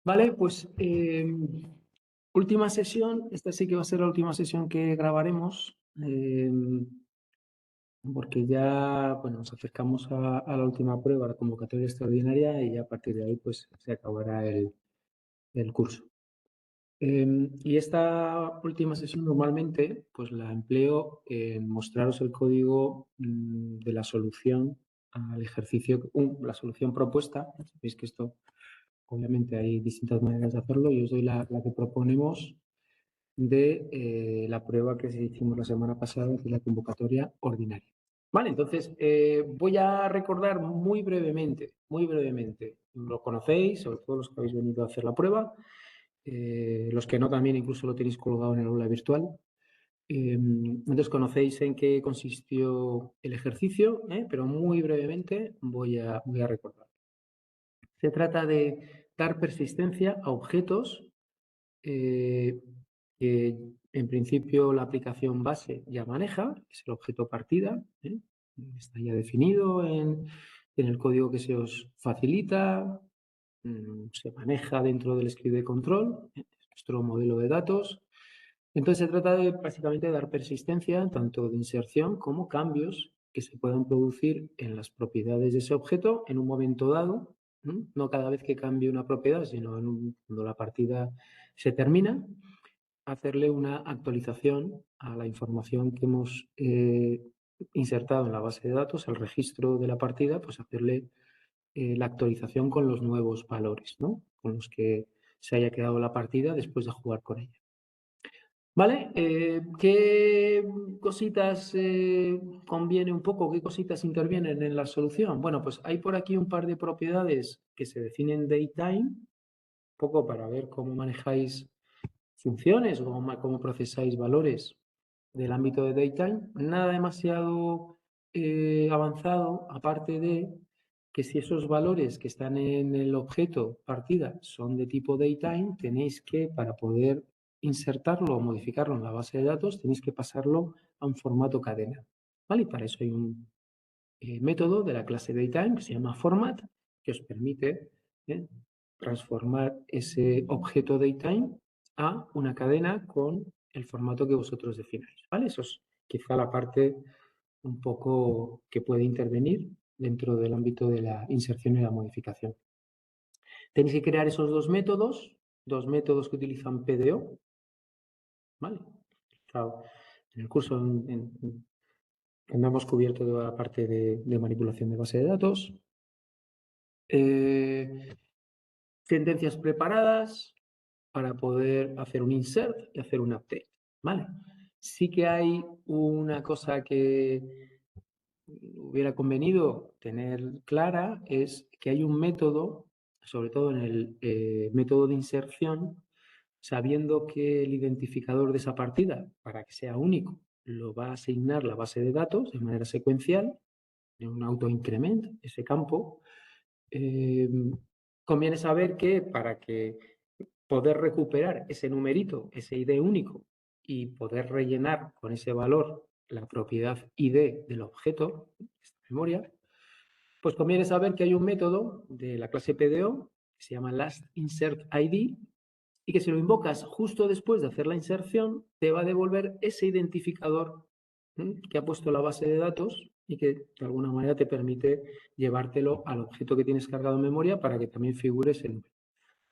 Vale, pues última sesión. Esta sí que va a ser la última sesión que grabaremos, porque ya, bueno, nos acercamos a la última prueba, la convocatoria extraordinaria, y ya a partir de ahí pues se acabará el curso. Y esta última sesión normalmente pues la empleo en mostraros el código de la solución al ejercicio, la solución propuesta. Sabéis que esto, obviamente, hay distintas maneras de hacerlo. Yo os doy la que proponemos de la prueba que hicimos la semana pasada, que es la convocatoria ordinaria. Vale, entonces voy a recordar muy brevemente. Lo conocéis, sobre todo los que habéis venido a hacer la prueba, los que no también incluso lo tenéis colgado en el aula virtual. Entonces conocéis en qué consistió el ejercicio, pero muy brevemente voy a recordar. Se trata de dar persistencia a objetos que en principio la aplicación base ya maneja, que es el objeto partida, está ya definido en el código que se os facilita, se maneja dentro del script de control, es nuestro modelo de datos. Entonces se trata de básicamente dar persistencia tanto de inserción como cambios que se puedan producir en las propiedades de ese objeto en un momento dado, no cada vez que cambie una propiedad, sino cuando la partida se termina, hacerle una actualización a la información que hemos insertado en la base de datos, al registro de la partida, pues hacerle la actualización con los nuevos valores, ¿no? Con los que se haya quedado la partida después de jugar con ella. ¿Vale? ¿Qué cositas conviene un poco? ¿Qué cositas intervienen en la solución? Bueno, pues hay por aquí un par de propiedades que se definen datetime, un poco para ver cómo manejáis funciones o cómo procesáis valores del ámbito de datetime. Nada demasiado avanzado, aparte de que si esos valores que están en el objeto partida son de tipo datetime, tenéis que, para poder insertarlo o modificarlo en la base de datos, tenéis que pasarlo a un formato cadena. ¿Vale? Y para eso hay un método de la clase datetime que se llama format, que os permite transformar ese objeto datetime a una cadena con el formato que vosotros defináis. ¿Vale? Eso es quizá la parte un poco que puede intervenir dentro del ámbito de la inserción y la modificación. Tenéis que crear esos dos métodos que utilizan PDO. ¿Vale? Claro, en el curso hemos cubierto toda la parte de manipulación de base de datos. Sentencias preparadas para poder hacer un insert y hacer un update. ¿Vale? Sí que hay una cosa que hubiera convenido tener clara, es que hay un método, sobre todo en el método de inserción, sabiendo que el identificador de esa partida, para que sea único, lo va a asignar la base de datos de manera secuencial, en un autoincrement, ese campo. Conviene saber que para que poder recuperar ese numerito, ese ID único, y poder rellenar con ese valor la propiedad ID del objeto, esta memoria, pues conviene saber que hay un método de la clase PDO que se llama lastInsertID, y que si lo invocas justo después de hacer la inserción, te va a devolver ese identificador que ha puesto la base de datos y que de alguna manera te permite llevártelo al objeto que tienes cargado en memoria para que también figure ese número.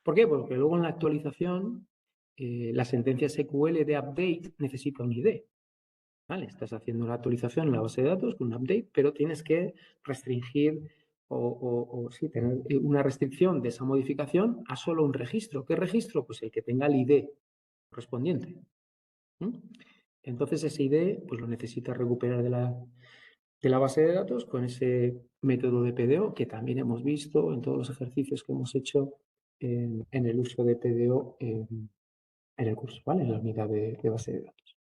¿Por qué? Porque luego en la actualización la sentencia SQL de update necesita un ID. ¿Vale? Estás haciendo una actualización en la base de datos con un update, pero tienes que restringir o sí, tener una restricción de esa modificación a solo un registro. ¿Qué registro? Pues el que tenga el ID correspondiente. Entonces ese ID pues lo necesitas recuperar de la base de datos con ese método de PDO que también hemos visto en todos los ejercicios que hemos hecho en el uso de PDO en el curso, ¿vale? En la unidad de base de datos.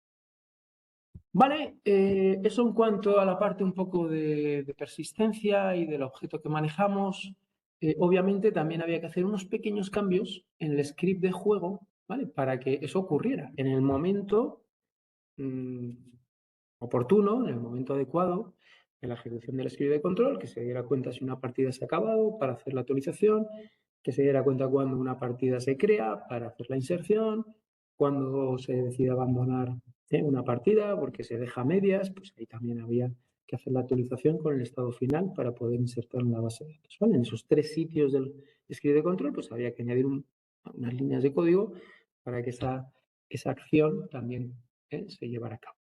Vale, eso en cuanto a la parte un poco de persistencia y del objeto que manejamos. Obviamente también había que hacer unos pequeños cambios en el script de juego, ¿vale? Para que eso ocurriera en el momento oportuno, en el momento adecuado, en la ejecución del script de control, que se diera cuenta si una partida se ha acabado para hacer la actualización que se diera cuenta cuando una partida se crea para hacer la inserción, cuando se decide abandonar una partida porque se deja a medias, pues ahí también había que hacer la actualización con el estado final para poder insertar en la base de datos. ¿Vale? En esos 3 sitios del script de control, pues había que añadir unas líneas de código para que esa acción también se llevara a cabo.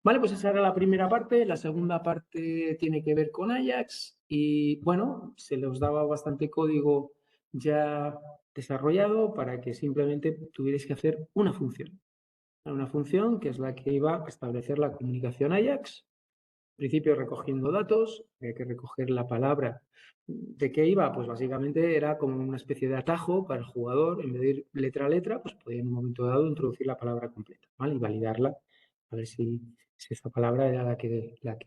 Vale, pues esa era la primera parte. La segunda parte tiene que ver con Ajax y, bueno, se les daba bastante código ya desarrollado para que simplemente tuvierais que hacer una función. Una función que es la que iba a establecer la comunicación Ajax. En principio recogiendo datos, había que recoger la palabra. ¿De qué iba? Pues básicamente era como una especie de atajo para el jugador. En vez de ir letra a letra, pues podía en un momento dado introducir la palabra completa, ¿vale? Y validarla, a ver si esa palabra era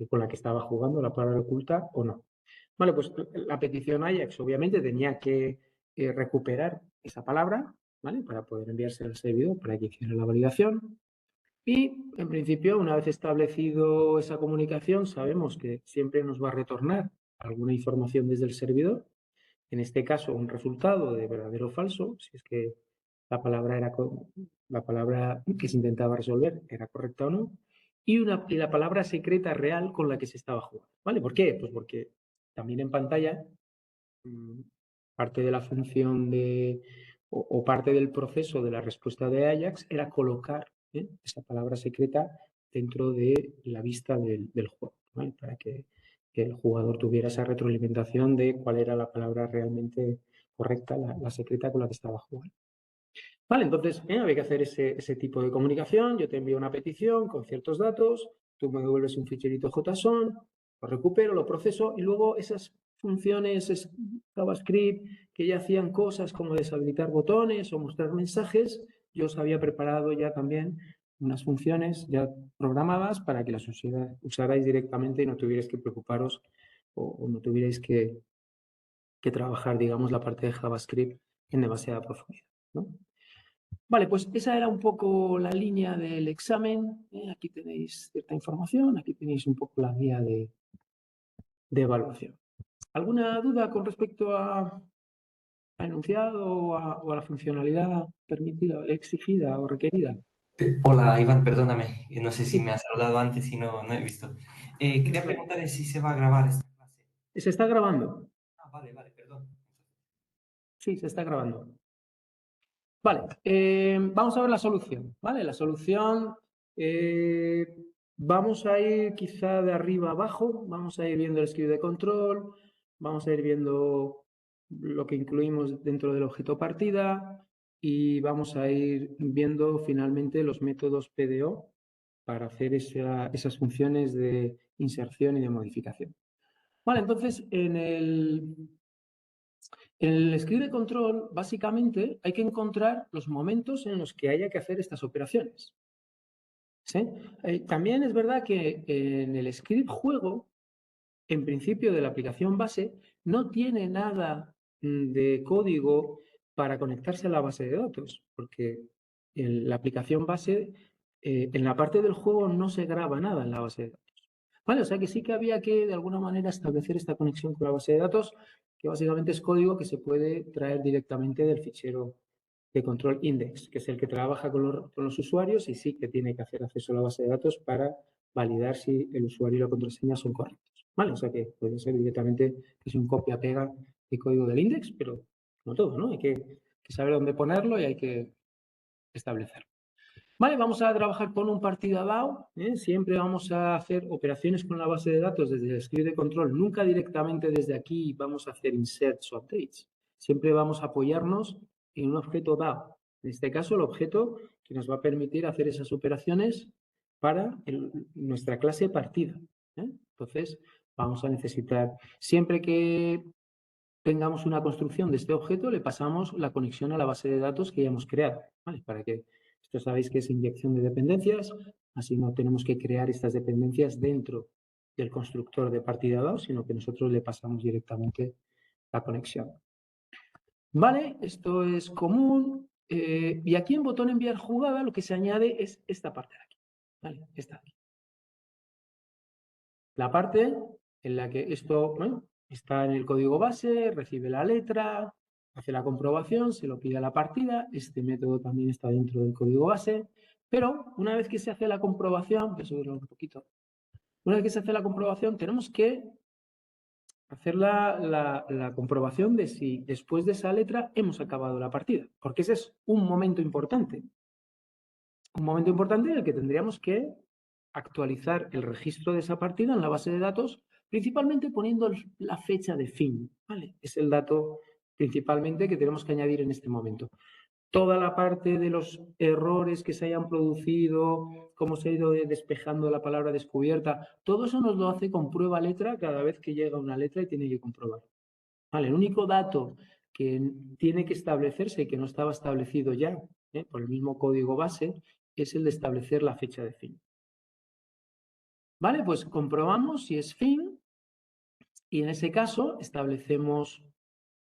con la que estaba jugando, la palabra oculta o no. Vale, pues la petición Ajax obviamente tenía que recuperar esa palabra, ¿vale? Para poder enviarse al servidor para que hiciera la validación. Y, en principio, una vez establecido esa comunicación, sabemos que siempre nos va a retornar alguna información desde el servidor, en este caso un resultado de verdadero o falso, si es que la palabra que se intentaba resolver era correcta o no, y la palabra secreta real con la que se estaba jugando. ¿Vale? ¿Por qué? Pues porque también en pantalla parte de la función o parte del proceso de la respuesta de Ajax era colocar esa palabra secreta dentro de la vista del juego, ¿vale? Para que el jugador tuviera esa retroalimentación de cuál era la palabra realmente correcta, la secreta con la que estaba jugando. Vale, entonces había que hacer ese tipo de comunicación. Yo te envío una petición con ciertos datos, tú me devuelves un ficherito JSON, lo recupero, lo proceso y luego esas funciones JavaScript que ya hacían cosas como deshabilitar botones o mostrar mensajes, yo os había preparado ya también unas funciones ya programadas para que las usarais directamente y no tuvierais que preocuparos o no tuvierais que trabajar, digamos, la parte de JavaScript en demasiada profundidad, ¿no? Vale, pues esa era un poco la línea del examen. Aquí tenéis cierta información, aquí tenéis un poco la guía de evaluación. ¿Alguna duda con respecto a enunciado o a la funcionalidad permitida, exigida o requerida? Hola, Iván, perdóname. No sé si Sí, me has saludado antes y no he visto. Quería eso. preguntar si se va a grabar esta clase. ¿Se está grabando? Ah, vale, vale, perdón. Sí, se está grabando. Vale, vamos a ver la solución, ¿vale? La solución, vamos a ir quizá de arriba a abajo, vamos a ir viendo el script de control, vamos a ir viendo lo que incluimos dentro del objeto partida y vamos a ir viendo finalmente los métodos PDO para hacer esas funciones de inserción y de modificación. Vale, entonces en el script de control, básicamente, hay que encontrar los momentos en los que haya que hacer estas operaciones. ¿Sí? También es verdad que en el script juego, en principio de la aplicación base, no tiene nada de código para conectarse a la base de datos, porque en la aplicación base, en la parte del juego no se graba nada en la base de datos. Vale, o sea que sí que había que de alguna manera establecer esta conexión con la base de datos, que básicamente es código que se puede traer directamente del fichero de control index, que es el que trabaja con los usuarios y sí que tiene que hacer acceso a la base de datos para validar si el usuario y la contraseña son correctos. Vale, o sea que puede ser directamente que es un copia-pega de código del index, pero no todo, ¿no? Hay que saber dónde ponerlo y hay que establecerlo. Vale, vamos a trabajar con un partida DAO. Siempre vamos a hacer operaciones con la base de datos desde el script de control. Nunca directamente desde aquí vamos a hacer inserts o updates. Siempre vamos a apoyarnos en un objeto DAO. En este caso, el objeto que nos va a permitir hacer esas operaciones para nuestra clase partida. Entonces, vamos a necesitar, siempre que tengamos una construcción de este objeto, le pasamos la conexión a la base de datos que ya hemos creado, ¿vale? Para que esto sabéis que es inyección de dependencias, así no tenemos que crear estas dependencias dentro del constructor de partida DAO, sino que nosotros le pasamos directamente la conexión. Vale, esto es común. Y aquí en botón enviar jugada lo que se añade es esta parte de aquí. ¿Vale? Esta de aquí. La parte en la que esto, bueno, está en el código base, recibe la letra, hace la comprobación, se lo pide a la partida, este método también está dentro del código base, pero una vez que se hace la comprobación, voy a subirlo un poquito, una vez que se hace la comprobación tenemos que hacer la comprobación de si después de esa letra hemos acabado la partida, porque ese es un momento importante en el que tendríamos que actualizar el registro de esa partida en la base de datos, principalmente poniendo la fecha de fin, ¿vale? Es el dato principalmente que tenemos que añadir en este momento. Toda la parte de los errores que se hayan producido, cómo se ha ido despejando la palabra descubierta, todo eso nos lo hace con prueba letra cada vez que llega una letra y tiene que comprobar. ¿Vale? El único dato que tiene que establecerse y que no estaba establecido ya por el mismo código base es el de establecer la fecha de fin. Vale, pues comprobamos si es fin y en ese caso establecemos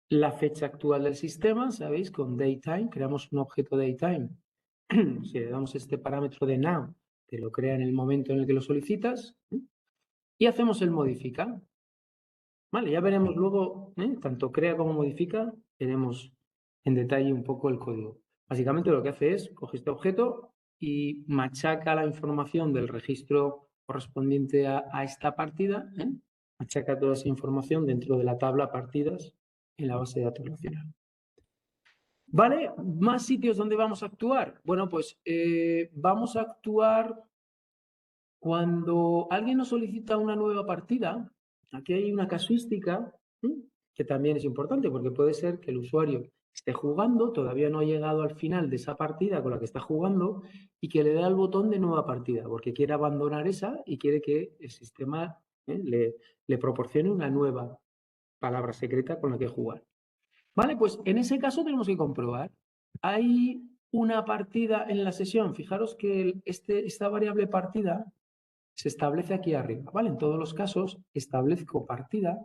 la fecha actual del sistema, ¿sabéis? Con datetime, creamos un objeto datetime. Si le damos este parámetro de now, te lo crea en el momento en el que lo solicitas y hacemos el modifica. Vale, ya veremos luego, tanto crea como modifica, veremos en detalle un poco el código. Básicamente lo que hace es, coge este objeto y machaca la información del registro correspondiente a esta partida, machaca toda esa información dentro de la tabla partidas en la base de datos relacional. ¿Vale? ¿Más sitios donde vamos a actuar? Bueno, pues vamos a actuar cuando alguien nos solicita una nueva partida. Aquí hay una casuística que también es importante porque puede ser que el usuario esté jugando, todavía no ha llegado al final de esa partida con la que está jugando y que le dé al botón de nueva partida porque quiere abandonar esa y quiere que el sistema le proporcione una nueva palabra secreta con la que jugar. Vale, pues en ese caso tenemos que comprobar. Hay una partida en la sesión. Fijaros que esta variable partida se establece aquí arriba, ¿vale? En todos los casos establezco partida,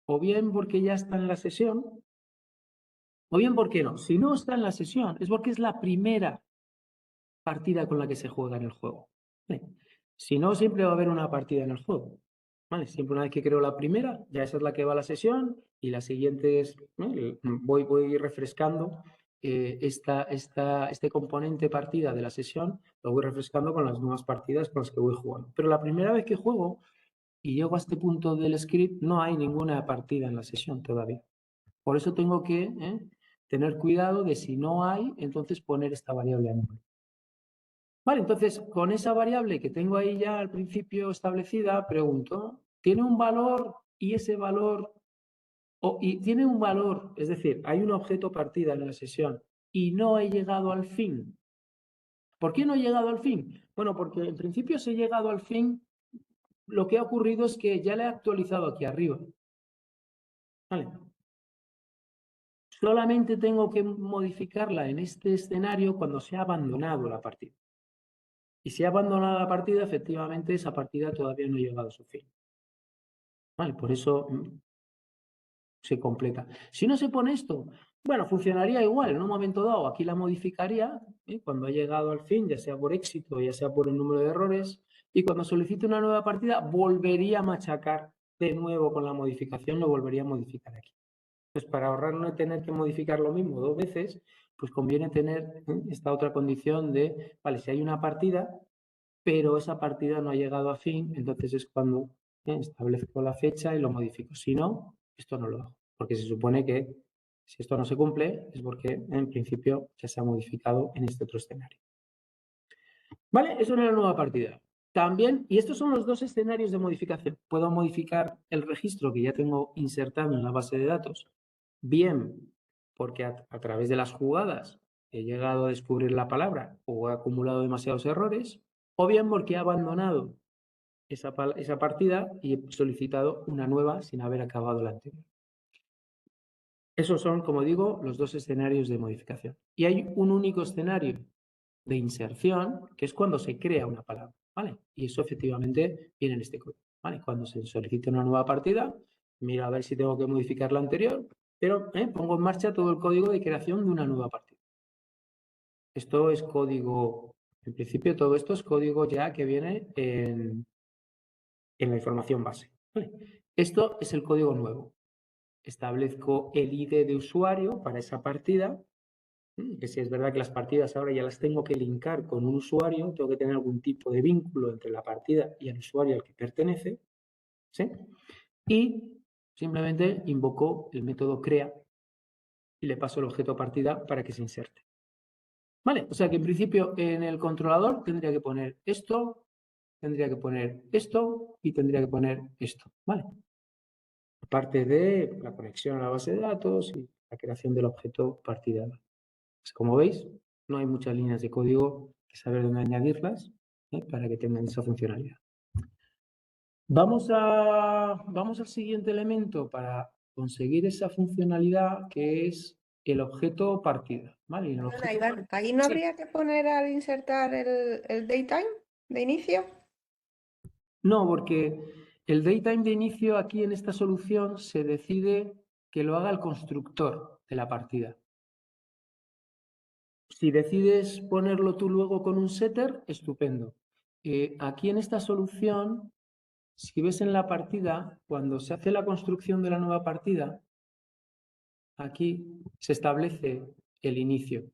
o bien porque ya está en la sesión, o bien porque no. Si no está en la sesión, es porque es la primera partida con la que se juega en el juego. ¿Vale? Si no, siempre va a haber una partida en el juego. ¿Vale? Siempre una vez que creo la primera, ya esa es la que va a la sesión y la siguiente es, voy refrescando este componente partida de la sesión, lo voy refrescando con las nuevas partidas con las que voy jugando. Pero la primera vez que juego y llego a este punto del script, no hay ninguna partida en la sesión todavía. Por eso tengo que tener cuidado de si no hay, entonces poner esta variable a número. Vale, entonces con esa variable que tengo ahí ya al principio establecida, pregunto, ¿tiene un valor y ese valor, y tiene un valor, es decir, hay un objeto partida en la sesión y no he llegado al fin? ¿Por qué no he llegado al fin? Bueno, porque en principio si he llegado al fin, lo que ha ocurrido es que ya le he actualizado aquí arriba. Vale. Solamente tengo que modificarla en este escenario cuando se ha abandonado la partida. Y si ha abandonado la partida, efectivamente esa partida todavía no ha llegado a su fin. Vale, por eso se completa. Si no se pone esto, bueno, funcionaría igual. En un momento dado, aquí la modificaría cuando ha llegado al fin, ya sea por éxito, ya sea por el número de errores. Y cuando solicite una nueva partida, volvería a machacar de nuevo con la modificación, lo volvería a modificar aquí. Pues para ahorrar no tener que modificar lo mismo dos veces, pues conviene tener esta otra condición de, vale, si hay una partida, pero esa partida no ha llegado a fin, entonces es cuando establezco la fecha y lo modifico. Si no, esto no lo hago, porque se supone que si esto no se cumple es porque en principio ya se ha modificado en este otro escenario. ¿Vale? Eso es la nueva partida. También, y estos son los dos escenarios de modificación. Puedo modificar el registro que ya tengo insertado en la base de datos, bien porque a través de las jugadas he llegado a descubrir la palabra o he acumulado demasiados errores, o bien porque he abandonado esa partida y he solicitado una nueva sin haber acabado la anterior. Esos son, como digo, los dos escenarios de modificación. Y hay un único escenario de inserción, que es cuando se crea una palabra, ¿vale? Y eso efectivamente viene en este código, ¿vale? Cuando se solicita una nueva partida, miro a ver si tengo que modificar la anterior, pero pongo en marcha todo el código de creación de una nueva partida. Esto es código, en principio todo esto es código ya que viene en la información base, ¿vale? Esto es el código nuevo. establezco el ID de usuario para esa partida, que si es verdad que las partidas ahora ya las tengo que linkar con un usuario, tengo que tener algún tipo de vínculo entre la partida y el usuario al que pertenece, ¿sí? Y simplemente invoco el método crea y le paso el objeto partida para que se inserte. ¿Vale? O sea que en principio en el controlador tendría que poner esto, tendría que poner esto y tendría que poner esto. ¿Vale? Aparte de la conexión a la base de datos y la creación del objeto partida. Pues como veis, no hay muchas líneas de código que saber dónde añadirlas para que tengan esa funcionalidad. Vamos al siguiente elemento para conseguir esa funcionalidad que es el objeto partida. ¿Vale? Y el Perdona, objeto Iván, ¿ahí no sí. habría que poner al insertar el datetime de inicio? No, porque el datetime de inicio aquí en esta solución se decide que lo haga el constructor de la partida. Si decides ponerlo tú luego con un setter, estupendo. Aquí en esta solución, si ves en la partida, cuando se hace la construcción de la nueva partida, aquí se establece el inicio.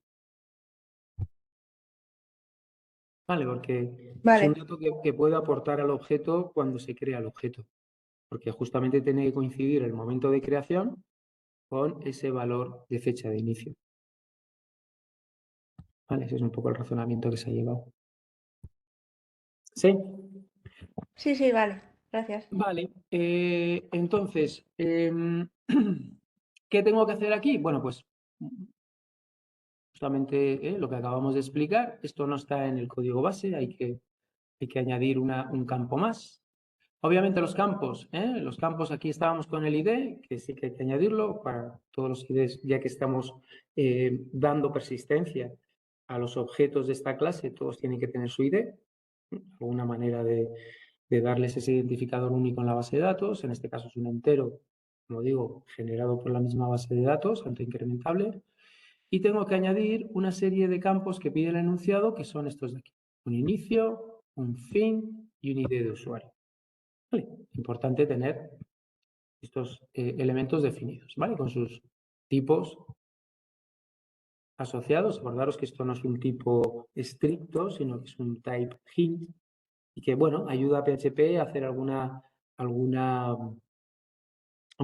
¿Vale? Porque es un Vale, dato que puede aportar al objeto cuando se crea el objeto. Porque justamente tiene que coincidir el momento de creación con ese valor de fecha de inicio. ¿Vale? Ese es un poco el razonamiento que se ha llevado. ¿Sí? sí, vale, gracias. Vale. Entonces, ¿qué tengo que hacer aquí? Bueno, pues justamente lo que acabamos de explicar. Esto no está en el código base, hay que añadir un campo más. Obviamente los campos aquí estábamos con el ID, que sí que hay que añadirlo para todos los IDs, ya que estamos dando persistencia a los objetos de esta clase, todos tienen que tener su ID, alguna manera de darles ese identificador único en la base de datos, en este caso es un entero, como digo, generado por la misma base de datos, autoincrementable, y tengo que añadir una serie de campos que pide el enunciado, que son estos de aquí, un inicio, un fin y un ID de usuario. Vale, importante tener estos elementos definidos, ¿vale? Con sus tipos asociados. Acordaros que esto no es un tipo estricto, sino que es un type hint y que, bueno, ayuda a PHP a hacer un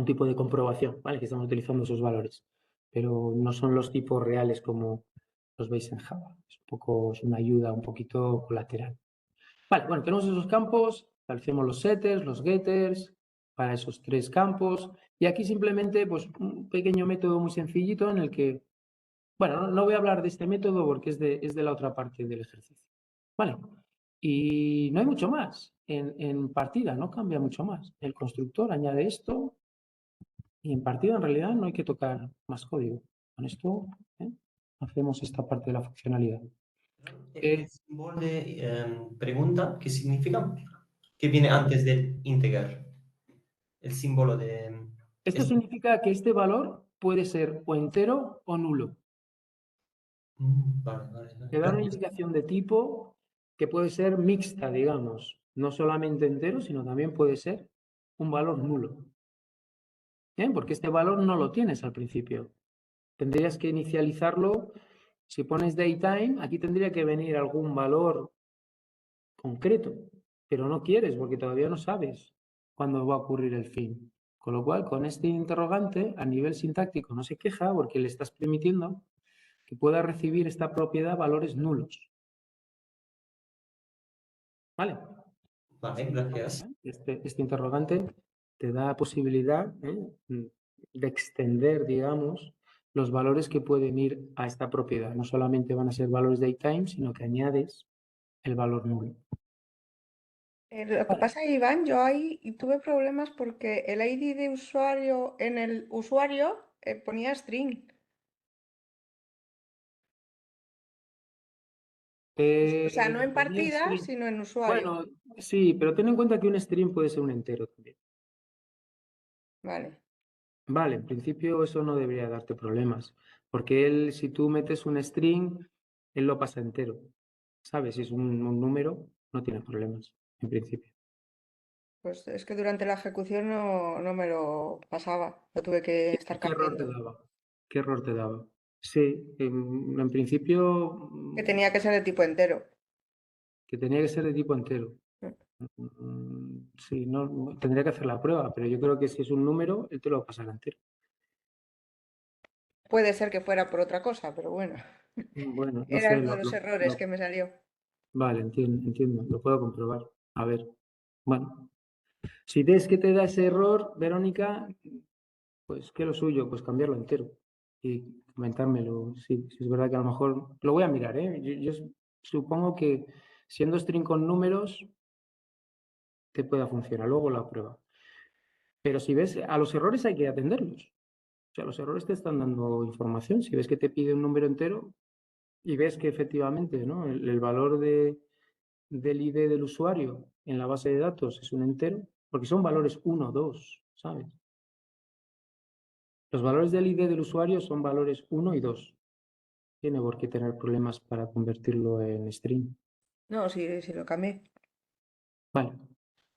tipo de comprobación, ¿vale? Que estamos utilizando esos valores, pero no son los tipos reales como los veis en Java. Es una ayuda un poquito colateral. Vale, bueno, tenemos esos campos, establecemos los setters, los getters, para esos tres campos. Y aquí simplemente, pues, un pequeño método muy sencillito en el que, bueno, no voy a hablar de este método porque es de la otra parte del ejercicio. Vale, y no hay mucho más. En partida no cambia mucho más. El constructor añade esto y en partida en realidad no hay que tocar más código. Con esto hacemos esta parte de la funcionalidad. El símbolo de pregunta, ¿qué significa? ¿Qué viene antes del integer? El símbolo de... Esto significa que este valor puede ser o entero o nulo. Vale. Te da una Gracias. indicación de tipo que puede ser mixta, digamos. No solamente entero, sino también puede ser un valor nulo. ¿Bien? Porque este valor no lo tienes al principio. Tendrías que inicializarlo. Si pones datetime, aquí tendría que venir algún valor concreto, pero no quieres porque todavía no sabes cuándo va a ocurrir el fin. Con lo cual, con este interrogante, a nivel sintáctico no se queja porque le estás permitiendo que pueda recibir esta propiedad valores nulos. ¿Vale? Vale, gracias. Este interrogante te da posibilidad de extender, digamos, los valores que pueden ir a esta propiedad. No solamente van a ser valores datetime, sino que añades el valor nulo. Lo que pasa, Iván, yo ahí tuve problemas porque el ID de usuario en el usuario ponía string. O sea, no en Ponía partida, string. sino en usuario. Bueno, sí, pero ten en cuenta que un string puede ser un entero también. Vale. Vale, en principio eso no debería darte problemas, porque él, si tú metes un string, él lo pasa entero. ¿Sabes? Si es un número, no tiene problemas, en principio. Pues es que durante la ejecución no me lo pasaba. Lo tuve que estar ¿Qué error te cambiando. daba? ¿Qué error te daba? Sí, en principio Que tenía que ser de tipo entero. que tenía que ser de tipo entero. Sí, tendría que hacer la prueba, pero yo creo que si es un número, él te lo va a pasar entero. Puede ser que fuera por otra cosa, pero bueno. Bueno, no Era sé, uno de los errores que me salió. vale, entiendo, lo puedo comprobar. A ver, bueno, si ves que te da ese error, Verónica, pues que lo suyo, pues cambiarlo entero y comentármelo. Sí, es verdad que a lo mejor lo voy a mirar, ¿eh? Yo supongo que siendo string con números te pueda funcionar, luego la prueba. Pero si ves, a los errores hay que atenderlos. O sea, los errores te están dando información. Si ves que te pide un número entero y ves que efectivamente, ¿no? El valor del ID del usuario en la base de datos es un entero, porque son valores 1, 2, ¿sabes? Los valores del ID del usuario son valores 1 y 2. Tiene por qué tener problemas para convertirlo en string. No, sí lo cambié. Vale,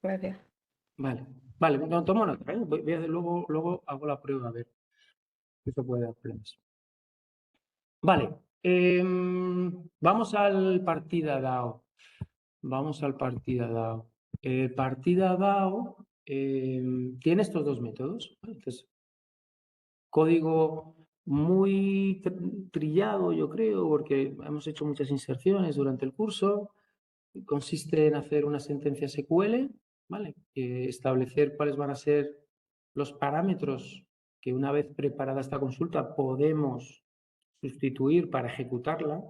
Gracias. vale, no, tomo nota, ¿eh? Luego hago la prueba a ver si eso puede dar problemas. Vale, vamos al partida DAO. Vamos al partida DAO. El partida DAO tiene estos dos métodos. Entonces, código muy trillado, yo creo, porque hemos hecho muchas inserciones durante el curso. Consiste en hacer una sentencia SQL, ¿vale? Establecer cuáles van a ser los parámetros que una vez preparada esta consulta podemos sustituir para ejecutarla.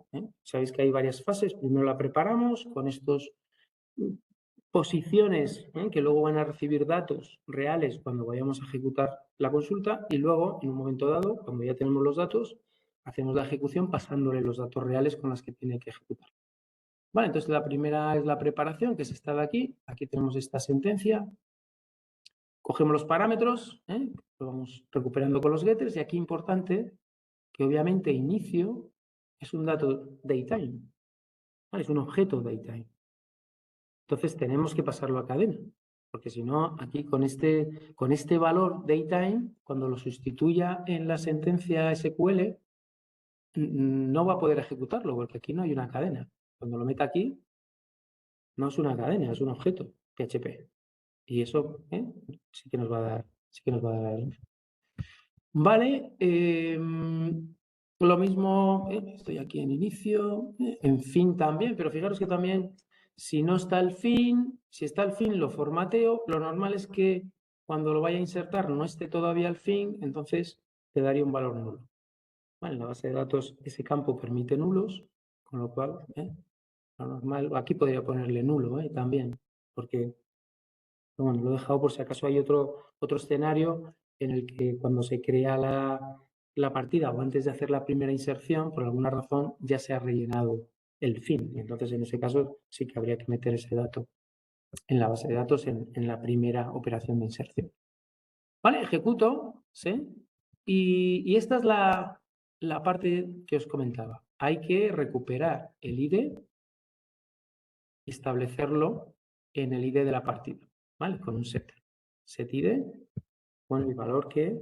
Sabéis que hay varias fases. Primero la preparamos con estos posiciones que luego van a recibir datos reales cuando vayamos a ejecutar la consulta y luego, en un momento dado, cuando ya tenemos los datos, hacemos la ejecución pasándole los datos reales con los que tiene que ejecutar. Vale, entonces la primera es la preparación, que es esta de aquí. Aquí tenemos esta sentencia. Cogemos los parámetros, lo vamos recuperando con los getters y aquí importante que obviamente inicio es un dato datetime, ¿vale? Es un objeto datetime. Entonces tenemos que pasarlo a cadena, porque si no, aquí con este valor datetime, cuando lo sustituya en la sentencia SQL, no va a poder ejecutarlo, porque aquí no hay una cadena. Cuando lo meta aquí, no es una cadena, es un objeto PHP. Y eso sí que nos va a dar, Vale, lo mismo, estoy aquí en inicio, en fin también, pero fijaros que también si no está el fin, si está el fin lo formateo, lo normal es que cuando lo vaya a insertar no esté todavía el fin, entonces te daría un valor nulo. Vale, en la base de datos ese campo permite nulos, con lo cual lo normal, aquí podría ponerle nulo también, porque bueno, lo he dejado por si acaso hay otro escenario en el que cuando se crea la partida o antes de hacer la primera inserción, por alguna razón ya se ha rellenado el fin. Y entonces, en ese caso, sí que habría que meter ese dato en la base de datos en la primera operación de inserción. Vale, ejecuto, ¿sí? Y esta es la parte que os comentaba. Hay que recuperar el ID y establecerlo en el ID de la partida, ¿vale? Con un set. Set ID con el valor que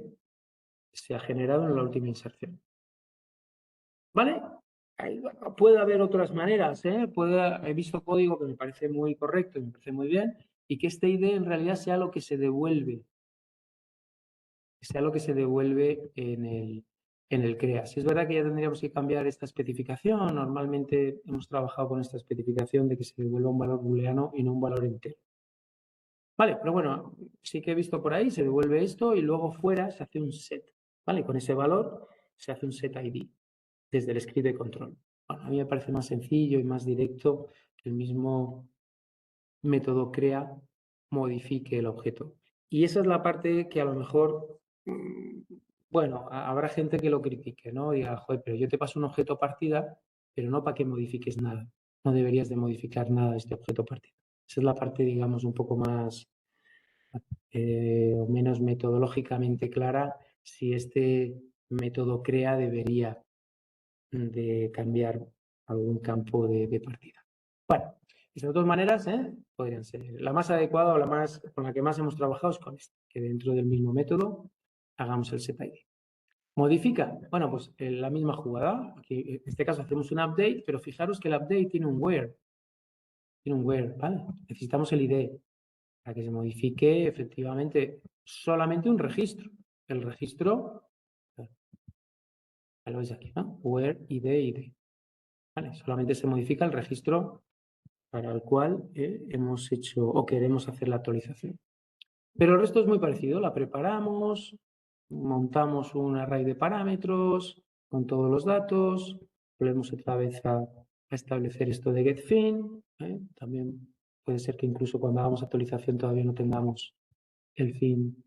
se ha generado en la última inserción. ¿Vale? Puede haber otras maneras, he visto código que me parece muy correcto y me parece muy bien, y que este ID en realidad sea lo que se devuelve, en el CREA. Si es verdad que ya tendríamos que cambiar esta especificación, normalmente hemos trabajado con esta especificación de que se devuelva un valor booleano y no un valor entero. Vale, pero bueno, sí que he visto por ahí, se devuelve esto y luego fuera se hace un set, ¿vale? Con ese valor se hace un set ID desde el script de control. Bueno, a mí me parece más sencillo y más directo que el mismo método crea modifique el objeto. Y esa es la parte que a lo mejor, bueno, habrá gente que lo critique, ¿no? Diga, joder, pero yo te paso un objeto partida, pero no para que modifiques nada. No deberías de modificar nada de este objeto partida. Esa es la parte, digamos, un poco más o menos metodológicamente clara si este método crea debería de cambiar algún campo de partida. Bueno, Estas dos maneras podrían ser. La más adecuada o la más con la que más hemos trabajado es con esta, que dentro del mismo método hagamos el setID. ¿Modifica? Bueno, pues la misma jugada. Aquí, en este caso hacemos un update, pero fijaros que el update tiene un where. Tiene un where, ¿vale? Necesitamos el ID para que se modifique efectivamente solamente un registro. El registro, ya lo veis aquí, ¿no? Where ID. ¿Vale? Solamente se modifica el registro para el cual hemos hecho o queremos hacer la actualización. Pero el resto es muy parecido. La preparamos, montamos un array de parámetros con todos los datos, volvemos otra vez a establecer esto de getFin. También puede ser que incluso cuando hagamos actualización todavía no tengamos el fin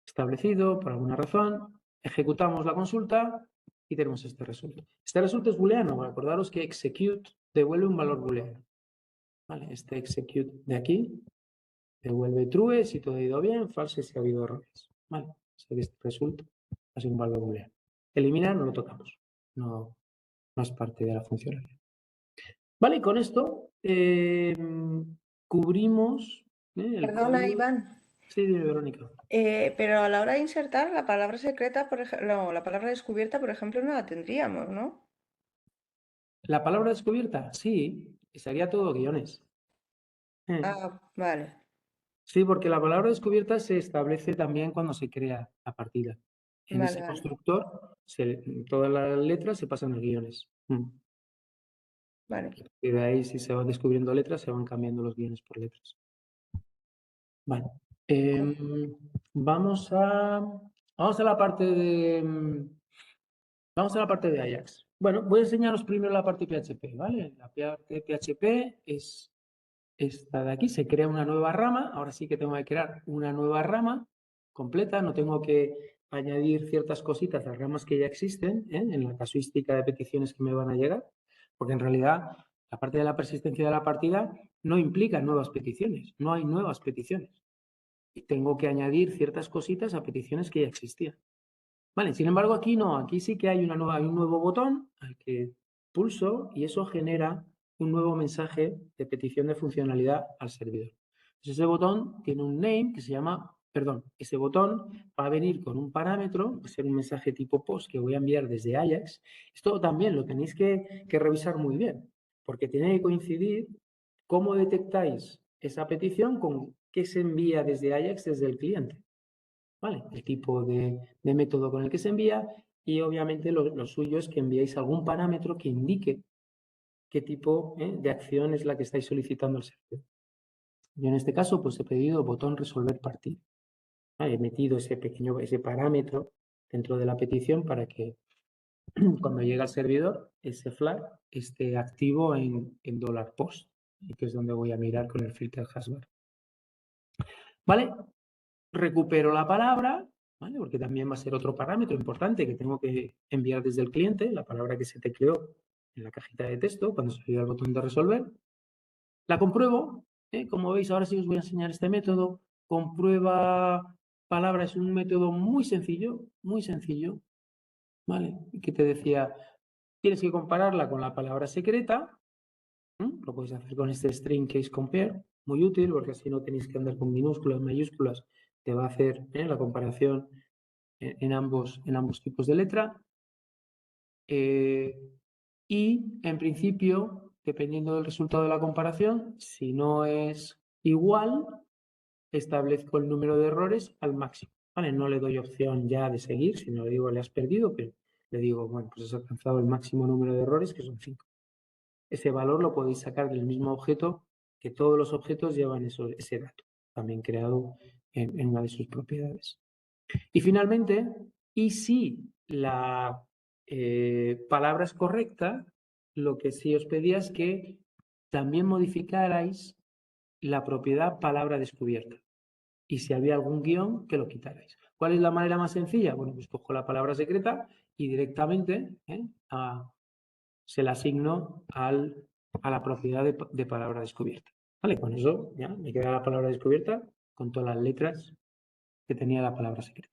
establecido por alguna razón. Ejecutamos la consulta y tenemos este resultado. Este resultado es booleano. Bueno, acordaros que execute devuelve un valor booleano. ¿Vale? Este execute de aquí devuelve true si todo ha ido bien, false si ha habido errores. ¿Vale? O sea que este resulta es un valor booleano. Eliminar no lo tocamos. No es parte de la funcionalidad. Vale, y con esto cubrimos el Perdona, código. Iván. Sí, dime, Verónica. Pero a la hora de insertar la palabra secreta, por ejemplo, la palabra descubierta, por ejemplo, no la tendríamos, ¿no? La palabra descubierta, sí, sería todo guiones. Ah, vale. Sí, porque la palabra descubierta se establece también cuando se crea la partida. En Vale, ese vale. constructor, todas las letras se pasan a guiones. Vale. Y de ahí, si se van descubriendo letras, se van cambiando los guiones por letras. Vale. Vamos a la parte de Ajax. Bueno, voy a enseñaros primero la parte PHP, ¿vale? La parte PHP es esta de aquí, se crea una nueva rama. Ahora sí que tengo que crear una nueva rama completa, no tengo que añadir ciertas cositas a las ramas que ya existen en la casuística de peticiones que me van a llegar, porque en realidad la parte de la persistencia de la partida no implica nuevas peticiones, no hay nuevas peticiones. Y tengo que añadir ciertas cositas a peticiones que ya existían. Vale, sin embargo aquí no, aquí sí que hay un nuevo botón al que pulso y eso genera un nuevo mensaje de petición de funcionalidad al servidor. Pues ese botón tiene un name que se llama, ese botón va a venir con un parámetro, va a ser un mensaje tipo post que voy a enviar desde Ajax. Esto también lo tenéis que revisar muy bien, porque tiene que coincidir cómo detectáis esa petición con qué se envía desde Ajax, desde el cliente. ¿Vale? El tipo de método con el que se envía y obviamente lo suyo es que enviéis algún parámetro que indique qué tipo de acción es la que estáis solicitando al servidor. Yo en este caso pues he pedido botón resolver partida. ¿Vale? He metido ese parámetro dentro de la petición para que cuando llegue al servidor ese flag esté activo en $post, que es donde voy a mirar con el filter hashbar. ¿Vale? Recupero la palabra, ¿vale? Porque también va a ser otro parámetro importante que tengo que enviar desde el cliente, la palabra que se tecleó en la cajita de texto cuando se dio el botón de resolver. La compruebo, como veis ahora sí os voy a enseñar este método. Comprueba palabra es un método muy sencillo, ¿vale? Que te decía, tienes que compararla con la palabra secreta. Lo podéis hacer con este string case compare, muy útil porque así no tenéis que andar con minúsculas, mayúsculas, te va a hacer la comparación en ambos tipos de letra. Y en principio, dependiendo del resultado de la comparación, si no es igual, establezco el número de errores al máximo. ¿Vale? No le doy opción ya de seguir, sino le digo le has perdido, pero le digo, bueno, pues has alcanzado el máximo número de errores, que son 5. Ese valor lo podéis sacar del mismo objeto, que todos los objetos llevan ese dato, también creado en una de sus propiedades. Y finalmente, y si la palabra es correcta, lo que sí os pedía es que también modificarais la propiedad palabra descubierta. Y si había algún guión, que lo quitarais. ¿Cuál es la manera más sencilla? Bueno, pues cojo la palabra secreta y directamente se la asigno a la propiedad de palabra descubierta. ¿Vale? Con eso ya me queda la palabra descubierta con todas las letras que tenía la palabra secreta.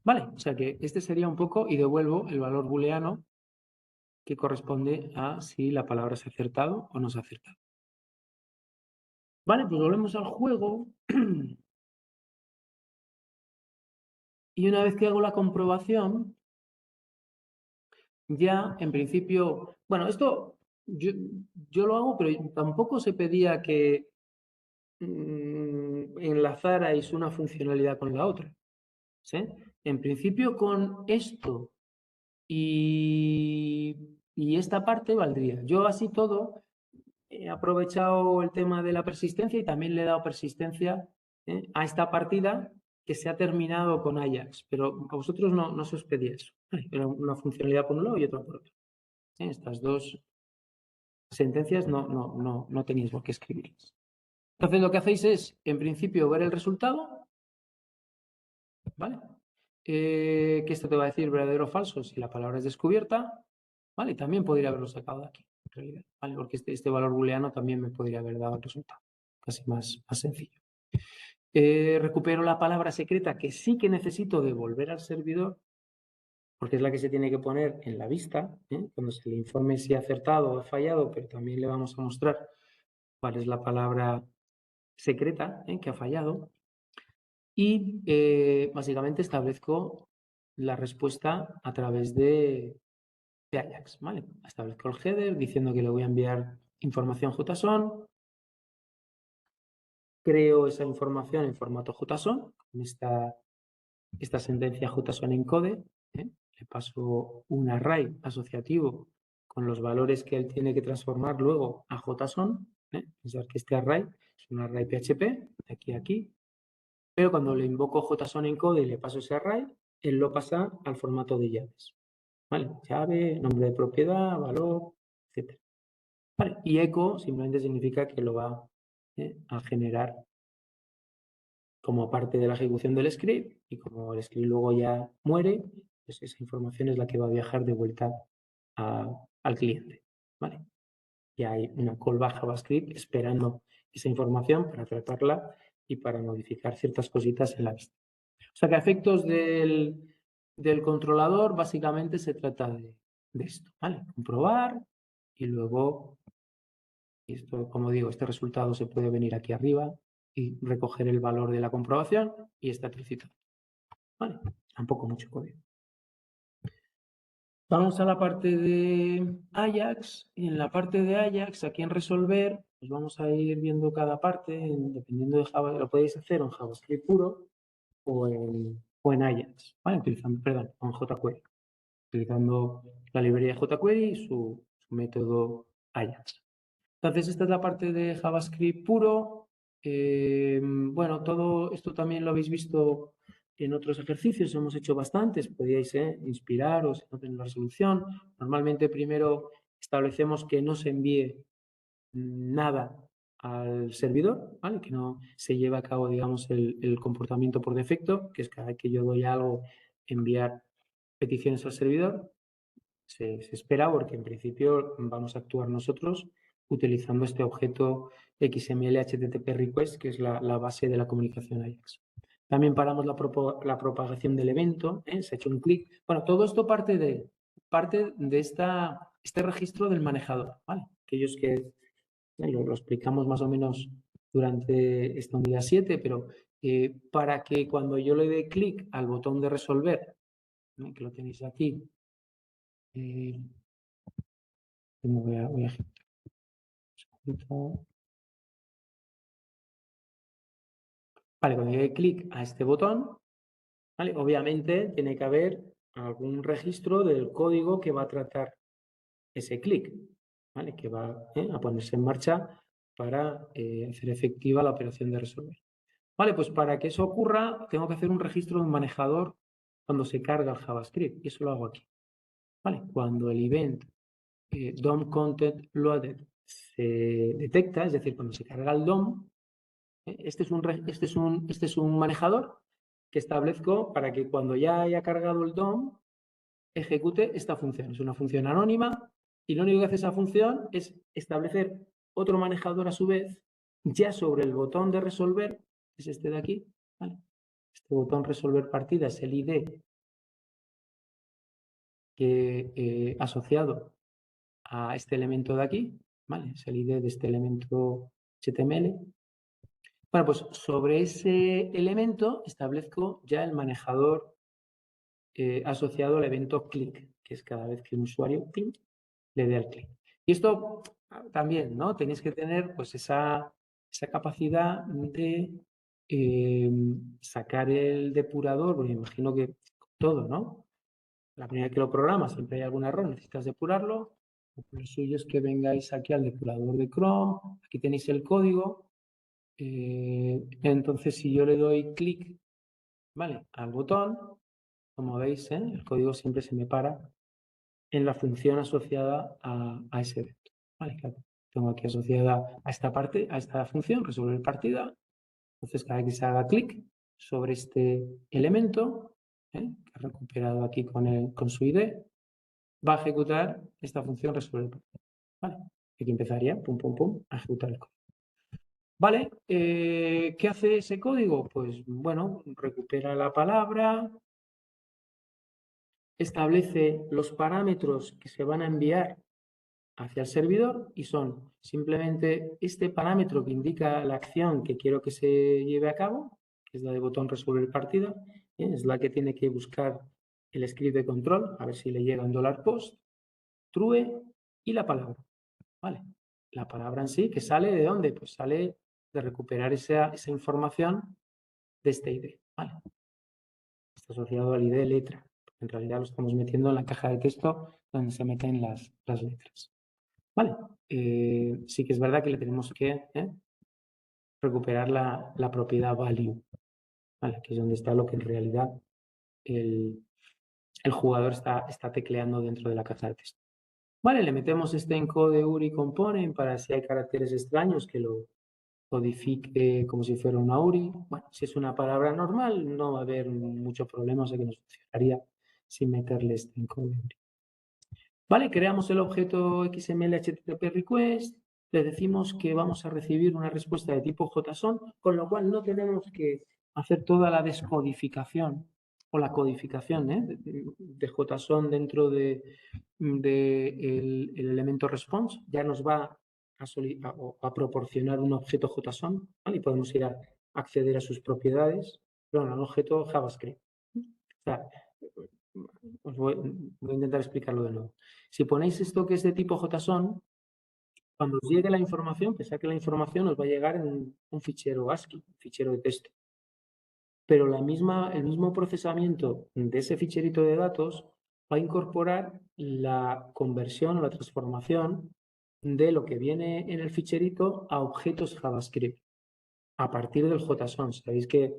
Vale, o sea que este sería un poco y devuelvo el valor booleano que corresponde a si la palabra se ha acertado o no se ha acertado. Vale, pues volvemos al juego. Y una vez que hago la comprobación, ya en principio, bueno, esto yo lo hago, pero tampoco se pedía que enlazarais una funcionalidad con la otra. ¿Sí? En principio con esto y esta parte valdría. Yo así todo he aprovechado el tema de la persistencia y también le he dado persistencia a esta partida que se ha terminado con Ajax, pero a vosotros no se os pedía eso. Era una funcionalidad por un lado y otra por otro. Estas dos sentencias no tenéis por qué escribirlas. Entonces lo que hacéis es, en principio, ver el resultado, ¿vale? Que esto te va a decir verdadero o falso si la palabra es descubierta, ¿vale? Y también podría haberlo sacado de aquí, en realidad, ¿vale? Porque este valor booleano también me podría haber dado el resultado, casi más sencillo. Recupero la palabra secreta que sí que necesito devolver al servidor, porque es la que se tiene que poner en la vista, cuando se le informe si ha acertado o ha fallado, pero también le vamos a mostrar cuál es la palabra secreta que ha fallado. Y básicamente establezco la respuesta a través de Ajax, ¿vale? Establezco el header diciendo que le voy a enviar información JSON, creo esa información en formato JSON, con esta sentencia JSON encode, le paso un array asociativo con los valores que él tiene que transformar luego a JSON, pensar que este array es un array PHP, de aquí a aquí, pero cuando le invoco JSON encode y le paso ese array, él lo pasa al formato de llaves, ¿vale? Llave, nombre de propiedad, valor, etc. ¿Vale? Y echo simplemente significa que lo va a generar como parte de la ejecución del script, y como el script luego ya muere, pues esa información es la que va a viajar de vuelta al cliente, ¿vale? Y hay una callback JavaScript esperando esa información para tratarla y para modificar ciertas cositas en la vista. O sea que a efectos del controlador básicamente se trata de esto, ¿vale? Comprobar y luego, esto, como digo, este resultado se puede venir aquí arriba y recoger el valor de la comprobación y está explicitado. Vale, tampoco mucho código. Vamos a la parte de Ajax. Y en la parte de Ajax, aquí en resolver, pues vamos a ir viendo cada parte, dependiendo de Java, lo podéis hacer en JavaScript puro o en Ajax, ¿vale? Utilizando, perdón, en jQuery, utilizando la librería jQuery y su método Ajax. Entonces, esta es la parte de JavaScript puro. Bueno, todo esto también lo habéis visto en otros ejercicios, hemos hecho bastantes, podíais inspiraros en la resolución. Normalmente primero establecemos que no se envíe nada al servidor, ¿vale? Que no se lleve a cabo, digamos, el comportamiento por defecto, que es cada vez que yo doy algo, enviar peticiones al servidor. Se espera porque en principio vamos a actuar nosotros utilizando este objeto XML HTTP request, que es la base de la comunicación Ajax. También paramos la propagación del evento, se ha hecho un clic. Bueno, todo esto parte de este registro del manejador, ¿vale? Aquellos que lo explicamos más o menos durante esta unidad 7, pero para que cuando yo le dé clic al botón de resolver, que lo tenéis aquí, voy a Vale, cuando yo dé clic a este botón, ¿vale? Obviamente tiene que haber algún registro del código que va a tratar ese clic, ¿vale? Que va a ponerse en marcha para hacer efectiva la operación de resolver. Vale, pues para que eso ocurra, tengo que hacer un registro de un manejador cuando se carga el JavaScript, y eso lo hago aquí. Vale, cuando el event DOM content loaded se detecta, es decir, cuando se carga el DOM, este es un manejador que establezco para que cuando ya haya cargado el DOM, ejecute esta función. Es una función anónima y lo único que hace esa función es establecer otro manejador a su vez ya sobre el botón de resolver, que es este de aquí, ¿vale? Este botón resolver partida es el ID que asociado a este elemento de aquí, ¿vale? Es el ID de este elemento HTML. Bueno, pues sobre ese elemento establezco ya el manejador asociado al evento click, que es cada vez que un usuario ping, le dé al clic. Y esto también, ¿no? Tenéis que tener pues esa capacidad de sacar el depurador, porque me imagino que todo, ¿no? La primera vez que lo programas siempre hay algún error, necesitas depurarlo. Lo suyo es que vengáis aquí al depurador de Chrome, aquí tenéis el código. Entonces, si yo le doy clic, ¿vale?, al botón, como veis, el código siempre se me para en la función asociada a ese evento. ¿Vale? Claro, tengo aquí asociada a esta parte, a esta función, resolver partida. Entonces, cada vez que se haga clic sobre este elemento, que he recuperado aquí con su ID, va a ejecutar esta función resolver partida. ¿Vale? Aquí empezaría, pum, pum, pum, a ejecutar el código. ¿Vale? ¿Qué hace ese código? Pues, bueno, recupera la palabra, establece los parámetros que se van a enviar hacia el servidor y son simplemente este parámetro que indica la acción que quiero que se lleve a cabo, que es la de botón resolver partida, es la que tiene que buscar el script de control, a ver si le llega un $post, true y la palabra. ¿Vale? La palabra en sí, que sale ¿de dónde? Pues sale de recuperar esa información de este ID. ¿Vale? Está asociado al ID letra. En realidad lo estamos metiendo en la caja de texto donde se meten las letras. ¿Vale? Sí que es verdad que le tenemos que recuperar la propiedad value, ¿vale?, que es donde está lo que en realidad el jugador está tecleando dentro de la caja de texto. Vale, le metemos este encode URI component para si hay caracteres extraños que lo codifique como si fuera una URI. Bueno, si es una palabra normal no va a haber mucho problema, o sea que nos funcionaría sin meterle este encode URI. Vale, creamos el objeto XML HTTP request, le decimos que vamos a recibir una respuesta de tipo JSON, con lo cual no tenemos que hacer toda la descodificación o la codificación de JSON dentro de el elemento response. Ya nos va a proporcionar un objeto JSON, ¿vale? Y podemos ir a acceder a sus propiedades, bueno, un objeto JavaScript. O sea, os voy a intentar explicarlo de nuevo. Si ponéis esto que es de tipo JSON, cuando os llegue la información, pensad que la información os va a llegar en un fichero ASCII, un fichero de texto. Pero el mismo procesamiento de ese ficherito de datos va a incorporar la conversión o la transformación de lo que viene en el ficherito a objetos JavaScript a partir del JSON. Sabéis que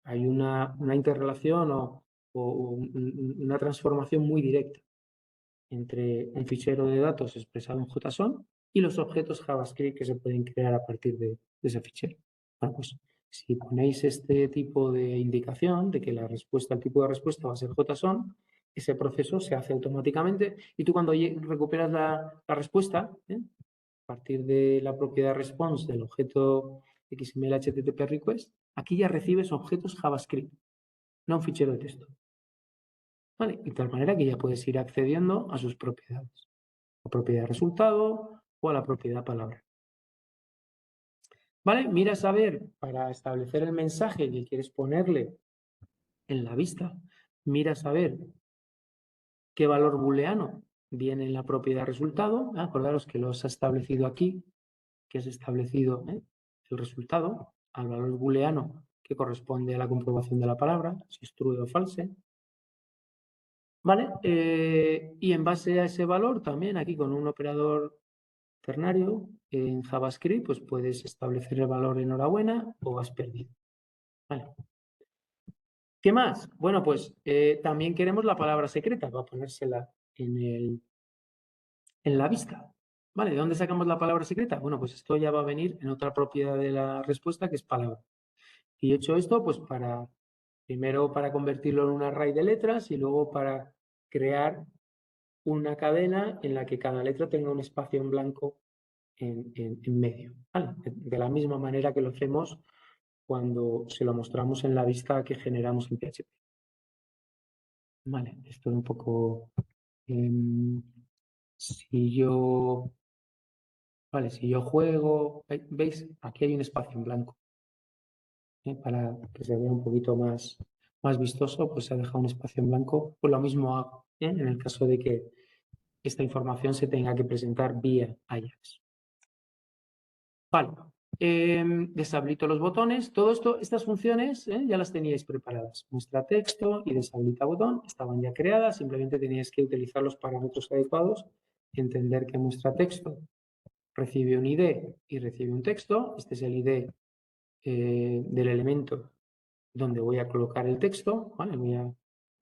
hay una interrelación o una transformación muy directa entre un fichero de datos expresado en JSON y los objetos JavaScript que se pueden crear a partir de ese fichero. Bueno, pues si ponéis este tipo de indicación de que el tipo de respuesta va a ser JSON, ese proceso se hace automáticamente y tú cuando recuperas la respuesta, a partir de la propiedad response del objeto XML HTTP request, aquí ya recibes objetos JavaScript, no un fichero de texto. ¿Vale? De tal manera que ya puedes ir accediendo a sus propiedades. La propiedad resultado o a la propiedad palabra. ¿Vale? Miras a ver, para establecer el mensaje que quieres ponerle en la vista, miras a ver qué valor booleano viene en la propiedad resultado. Acordaros que los ha establecido aquí, que es establecido el resultado al valor booleano que corresponde a la comprobación de la palabra, si es true o false. ¿Vale? Y en base a ese valor, también aquí con un operador ternario en JavaScript, pues puedes establecer el valor enhorabuena o has perdido. ¿Vale? ¿Qué más? Bueno, pues también queremos la palabra secreta para ponérsela en la vista. ¿Vale? ¿De dónde sacamos la palabra secreta? Bueno, pues esto ya va a venir en otra propiedad de la respuesta que es palabra. Y he hecho esto pues primero para convertirlo en un array de letras y luego para crear una cadena en la que cada letra tenga un espacio en blanco en medio. ¿Vale? De la misma manera que lo hacemos cuando se lo mostramos en la vista que generamos en PHP. Vale, esto es un poco... si yo juego... ¿Veis? Aquí hay un espacio en blanco. para que se vea un poquito más vistoso, pues se ha dejado un espacio en blanco. Pues lo mismo hago en el caso de que esta información se tenga que presentar vía Ajax. Vale. Deshabilito los botones. Todo esto, estas funciones ya las teníais preparadas. Muestra texto y deshabilita botón estaban ya creadas. Simplemente teníais que utilizar los parámetros adecuados. Entender que muestra texto recibe un ID y recibe un texto. Este es el ID del elemento donde voy a colocar el texto. ¿Vale? Voy a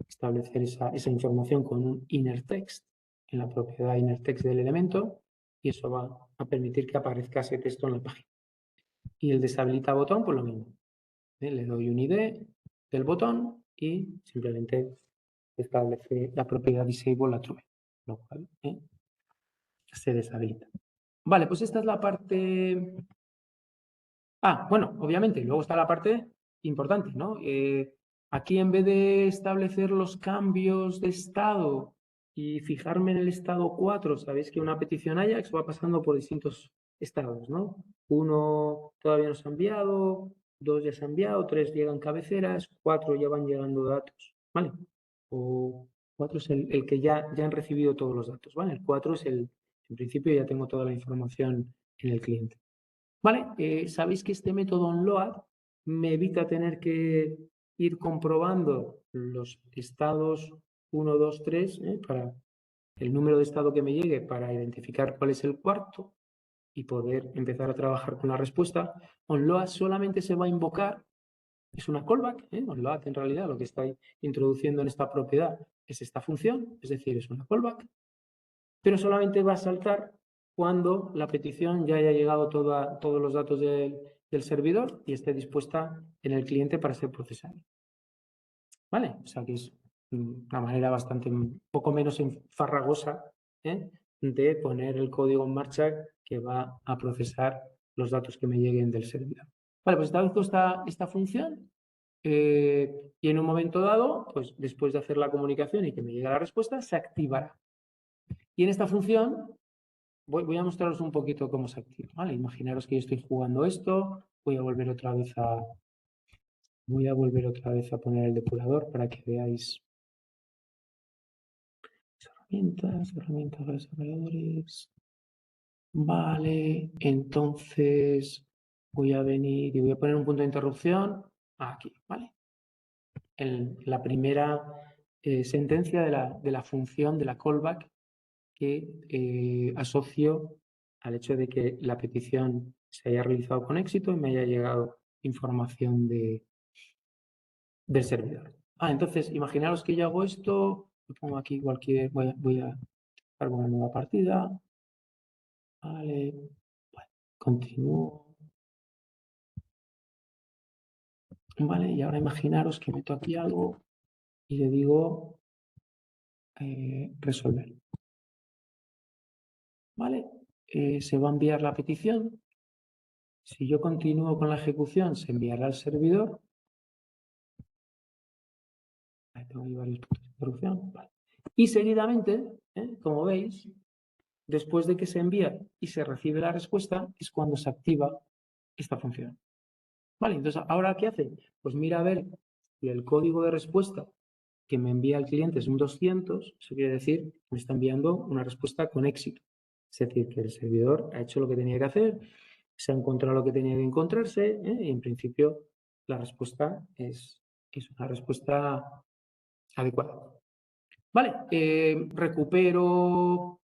establecer esa información con un inner text en la propiedad inner text del elemento y eso va a permitir que aparezca ese texto en la página. Y el deshabilita botón, pues lo mismo. Le doy un ID del botón y simplemente establece la propiedad disable la true, lo cual se deshabilita. Vale, pues esta es la parte... bueno, obviamente, luego está la parte importante, ¿no? Aquí en vez de establecer los cambios de estado y fijarme en el estado 4, sabéis que una petición Ajax va pasando por distintos estados, ¿no? 1 todavía no se ha enviado, 2 ya se ha enviado, 3 llegan cabeceras, 4 ya van llegando datos, ¿vale? O 4 es el que ya han recibido todos los datos, ¿vale? El 4 es en principio ya tengo toda la información en el cliente. ¿Vale? Sabéis que este método onload me evita tener que ir comprobando los estados 1, 2, 3 para el número de estado que me llegue para identificar cuál es el cuarto y poder empezar a trabajar con la respuesta. Onload solamente se va a invocar, es una callback. Onload en realidad lo que está introduciendo en esta propiedad es esta función, es decir, es una callback, pero solamente va a saltar cuando la petición ya haya llegado todos los datos del servidor y esté dispuesta en el cliente para ser procesada. ¿Vale? O sea que es una manera bastante, un poco menos farragosa de poner el código en marcha que va a procesar los datos que me lleguen del servidor. Vale, pues establezco esta función y en un momento dado, pues después de hacer la comunicación y que me llegue la respuesta, se activará. Y en esta función voy a mostraros un poquito cómo se activa, ¿vale? Imaginaros que yo estoy jugando esto, voy a volver otra vez a poner el depurador para que veáis herramientas para desarrolladores. Vale, entonces voy a venir y voy a poner un punto de interrupción aquí, ¿vale? La primera sentencia de la función de la callback que asocio al hecho de que la petición se haya realizado con éxito y me haya llegado información del servidor. Entonces, imaginaros que yo hago esto, pongo aquí cualquier, voy a hacer una nueva partida. Vale, continúo. Vale, y ahora imaginaros que meto aquí algo y le digo resolver. Vale, se va a enviar la petición. Si yo continúo con la ejecución, se enviará al servidor. Tengo ahí varios puntos de interrupción. Vale. Y seguidamente, como veis, después de que se envía y se recibe la respuesta, es cuando se activa esta función. Vale, entonces, ¿ahora qué hace? Pues mira a ver si el código de respuesta que me envía el cliente es un 200, eso quiere decir que me está enviando una respuesta con éxito. Es decir, que el servidor ha hecho lo que tenía que hacer, se ha encontrado lo que tenía que encontrarse y en principio la respuesta es una respuesta adecuada. Vale, recupero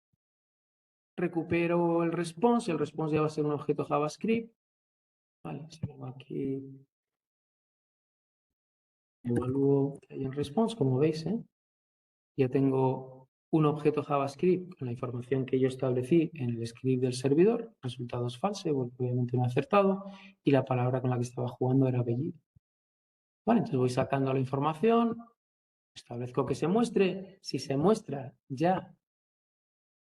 el response ya va a ser un objeto JavaScript. Vale, si vengo aquí, evalúo que hay en response, como veis, ya tengo un objeto JavaScript con la información que yo establecí en el script del servidor, resultados falsos, obviamente no he acertado, y la palabra con la que estaba jugando era apellido. Vale, entonces voy sacando la información, establezco que se muestre, si se muestra ya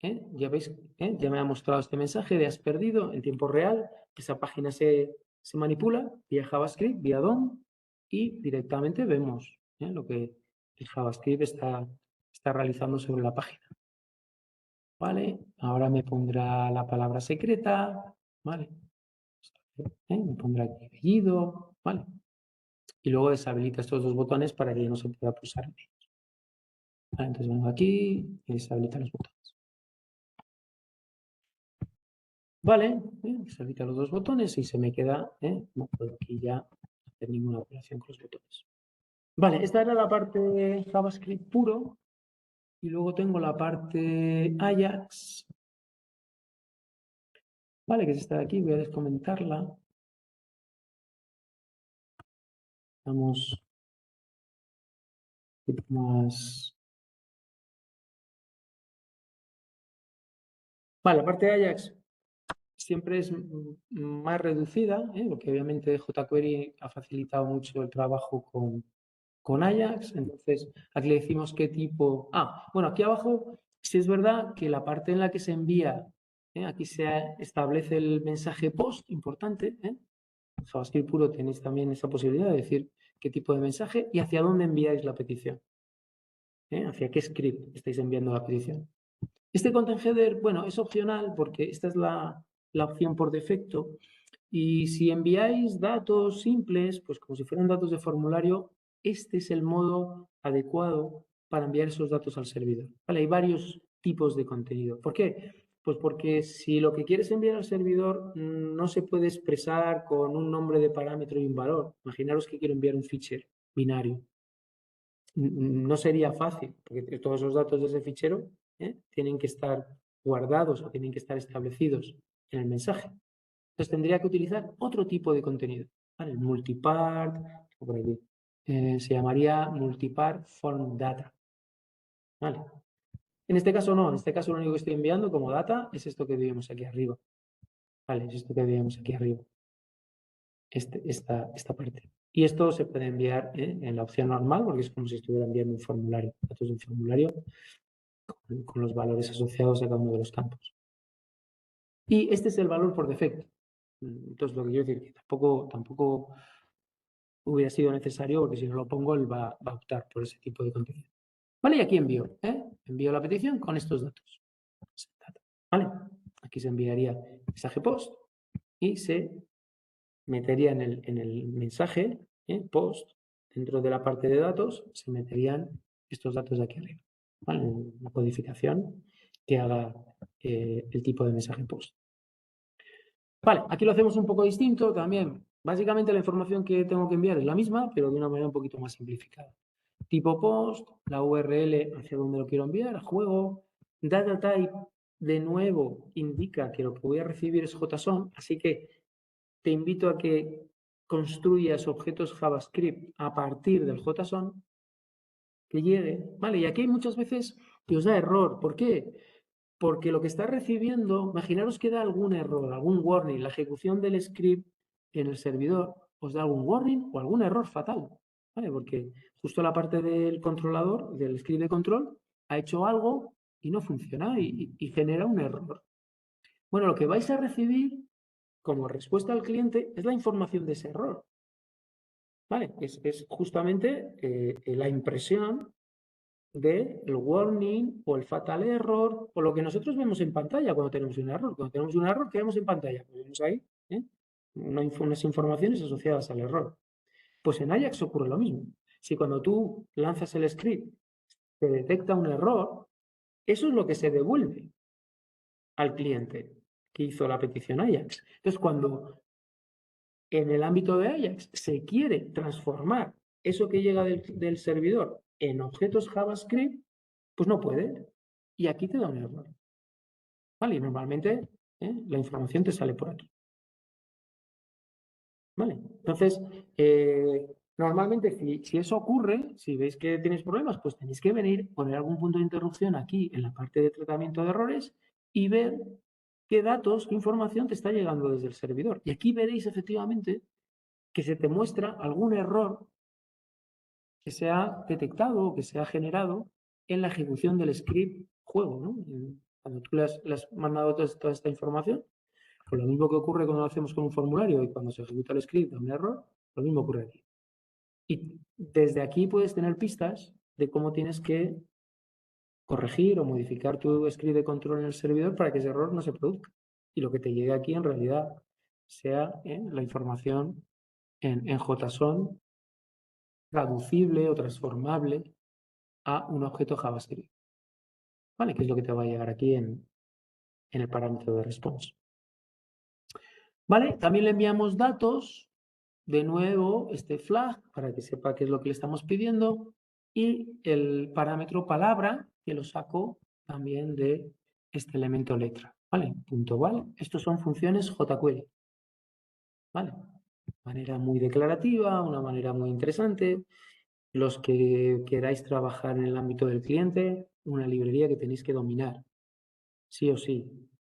ya veis, ya me ha mostrado este mensaje de has perdido en tiempo real. Esa página se manipula vía JavaScript, vía DOM, y directamente vemos lo que el JavaScript está realizando sobre la página. Vale, ahora me pondrá la palabra secreta, vale, me pondrá aquí apellido, vale. y luego deshabilita estos dos botones para que no se pueda pulsar en ellos. Vale, entonces vengo aquí y deshabilita los botones. Vale, deshabilita los dos botones y se me queda, no puedo aquí ya hacer ninguna operación con los botones. Vale, esta era la parte JavaScript puro y luego tengo la parte Ajax. Vale, que es esta de aquí, voy a descomentarla. Vamos un poco más. Vale, la parte de Ajax siempre es más reducida, porque obviamente jQuery ha facilitado mucho el trabajo con Ajax. Entonces, aquí le decimos qué tipo. Bueno, aquí abajo sí es verdad que la parte en la que se envía, aquí se establece el mensaje post, importante. En JavaScript puro tenéis también esa posibilidad de decir qué tipo de mensaje y hacia dónde enviáis la petición. Hacia qué script estáis enviando la petición. Este content header, bueno, es opcional porque esta es la opción por defecto. Y si enviáis datos simples, pues como si fueran datos de formulario, este es el modo adecuado para enviar esos datos al servidor. ¿Vale? Hay varios tipos de contenido. ¿Por qué? Pues porque si lo que quieres enviar al servidor no se puede expresar con un nombre de parámetro y un valor. Imaginaros que quiero enviar un fichero binario. No sería fácil, porque todos los datos de ese fichero tienen que estar guardados o tienen que estar establecidos en el mensaje. Entonces tendría que utilizar otro tipo de contenido. ¿Vale? Multipart, por aquí. Se llamaría multipart form data. ¿Vale? En este caso no, en este caso lo único que estoy enviando como data es esto que vemos aquí arriba. ¿Vale? Es esto que vemos aquí arriba. Esta parte. Y esto se puede enviar en la opción normal, porque es como si estuviera enviando un formulario, datos de un formulario con los valores asociados a cada uno de los campos. Y este es el valor por defecto. Entonces, lo que quiero decir que tampoco hubiera sido necesario, porque si no lo pongo, él va a optar por ese tipo de contenido. Vale, y aquí envío. Envío la petición con estos datos. Vale, aquí se enviaría mensaje post y se metería en el mensaje post, dentro de la parte de datos, se meterían estos datos de aquí arriba. ¿Vale? Una codificación que haga el tipo de mensaje post. Vale, aquí lo hacemos un poco distinto también. Básicamente la información que tengo que enviar es la misma, pero de una manera un poquito más simplificada. Tipo post, la URL hacia donde lo quiero enviar, juego. Data type, de nuevo, indica que lo que voy a recibir es JSON, así que te invito a que construyas objetos JavaScript a partir del JSON que llegue, ¿vale? Y aquí hay muchas veces que os da error. ¿Por qué? Porque lo que está recibiendo, imaginaros que da algún error, algún warning, la ejecución del script en el servidor os da algún warning o algún error fatal, ¿vale? Porque justo la parte del controlador, del script de control, ha hecho algo y no funciona y genera un error. Bueno, lo que vais a recibir como respuesta al cliente es la información de ese error, ¿vale? Es justamente la impresión del warning o el fatal error o lo que nosotros vemos en pantalla cuando tenemos un error. Cuando tenemos un error, ¿qué vemos en pantalla? Pues vemos ahí unas informaciones asociadas al error. Pues en Ajax ocurre lo mismo. Si cuando tú lanzas el script te detecta un error, eso es lo que se devuelve al cliente que hizo la petición Ajax. Entonces, cuando en el ámbito de Ajax se quiere transformar eso que llega del servidor en objetos JavaScript, pues no puede. Y aquí te da un error. ¿Vale? Y normalmente la información te sale por aquí. ¿Vale? Entonces, normalmente si eso ocurre, si veis que tenéis problemas, pues tenéis que venir, poner algún punto de interrupción aquí en la parte de tratamiento de errores y ver qué datos, qué información te está llegando desde el servidor. Y aquí veréis efectivamente que se te muestra algún error que se ha detectado o que se ha generado en la ejecución del script juego, ¿no? Cuando tú le has mandado toda esta información, pues lo mismo que ocurre cuando lo hacemos con un formulario y cuando se ejecuta el script da un error, lo mismo ocurre aquí. Y desde aquí puedes tener pistas de cómo tienes que corregir o modificar tu script de control en el servidor para que ese error no se produzca. Y lo que te llegue aquí en realidad sea la información en JSON traducible o transformable a un objeto JavaScript. ¿Vale? Que es lo que te va a llegar aquí en el parámetro de response. ¿Vale? También le enviamos datos, de nuevo, este flag, para que sepa qué es lo que le estamos pidiendo, y el parámetro palabra, que lo saco también de este elemento letra. ¿Vale? Punto val. Estos son funciones jQuery. ¿Vale? Manera muy declarativa, una manera muy interesante. Los que queráis trabajar en el ámbito del cliente, una librería que tenéis que dominar, sí o sí,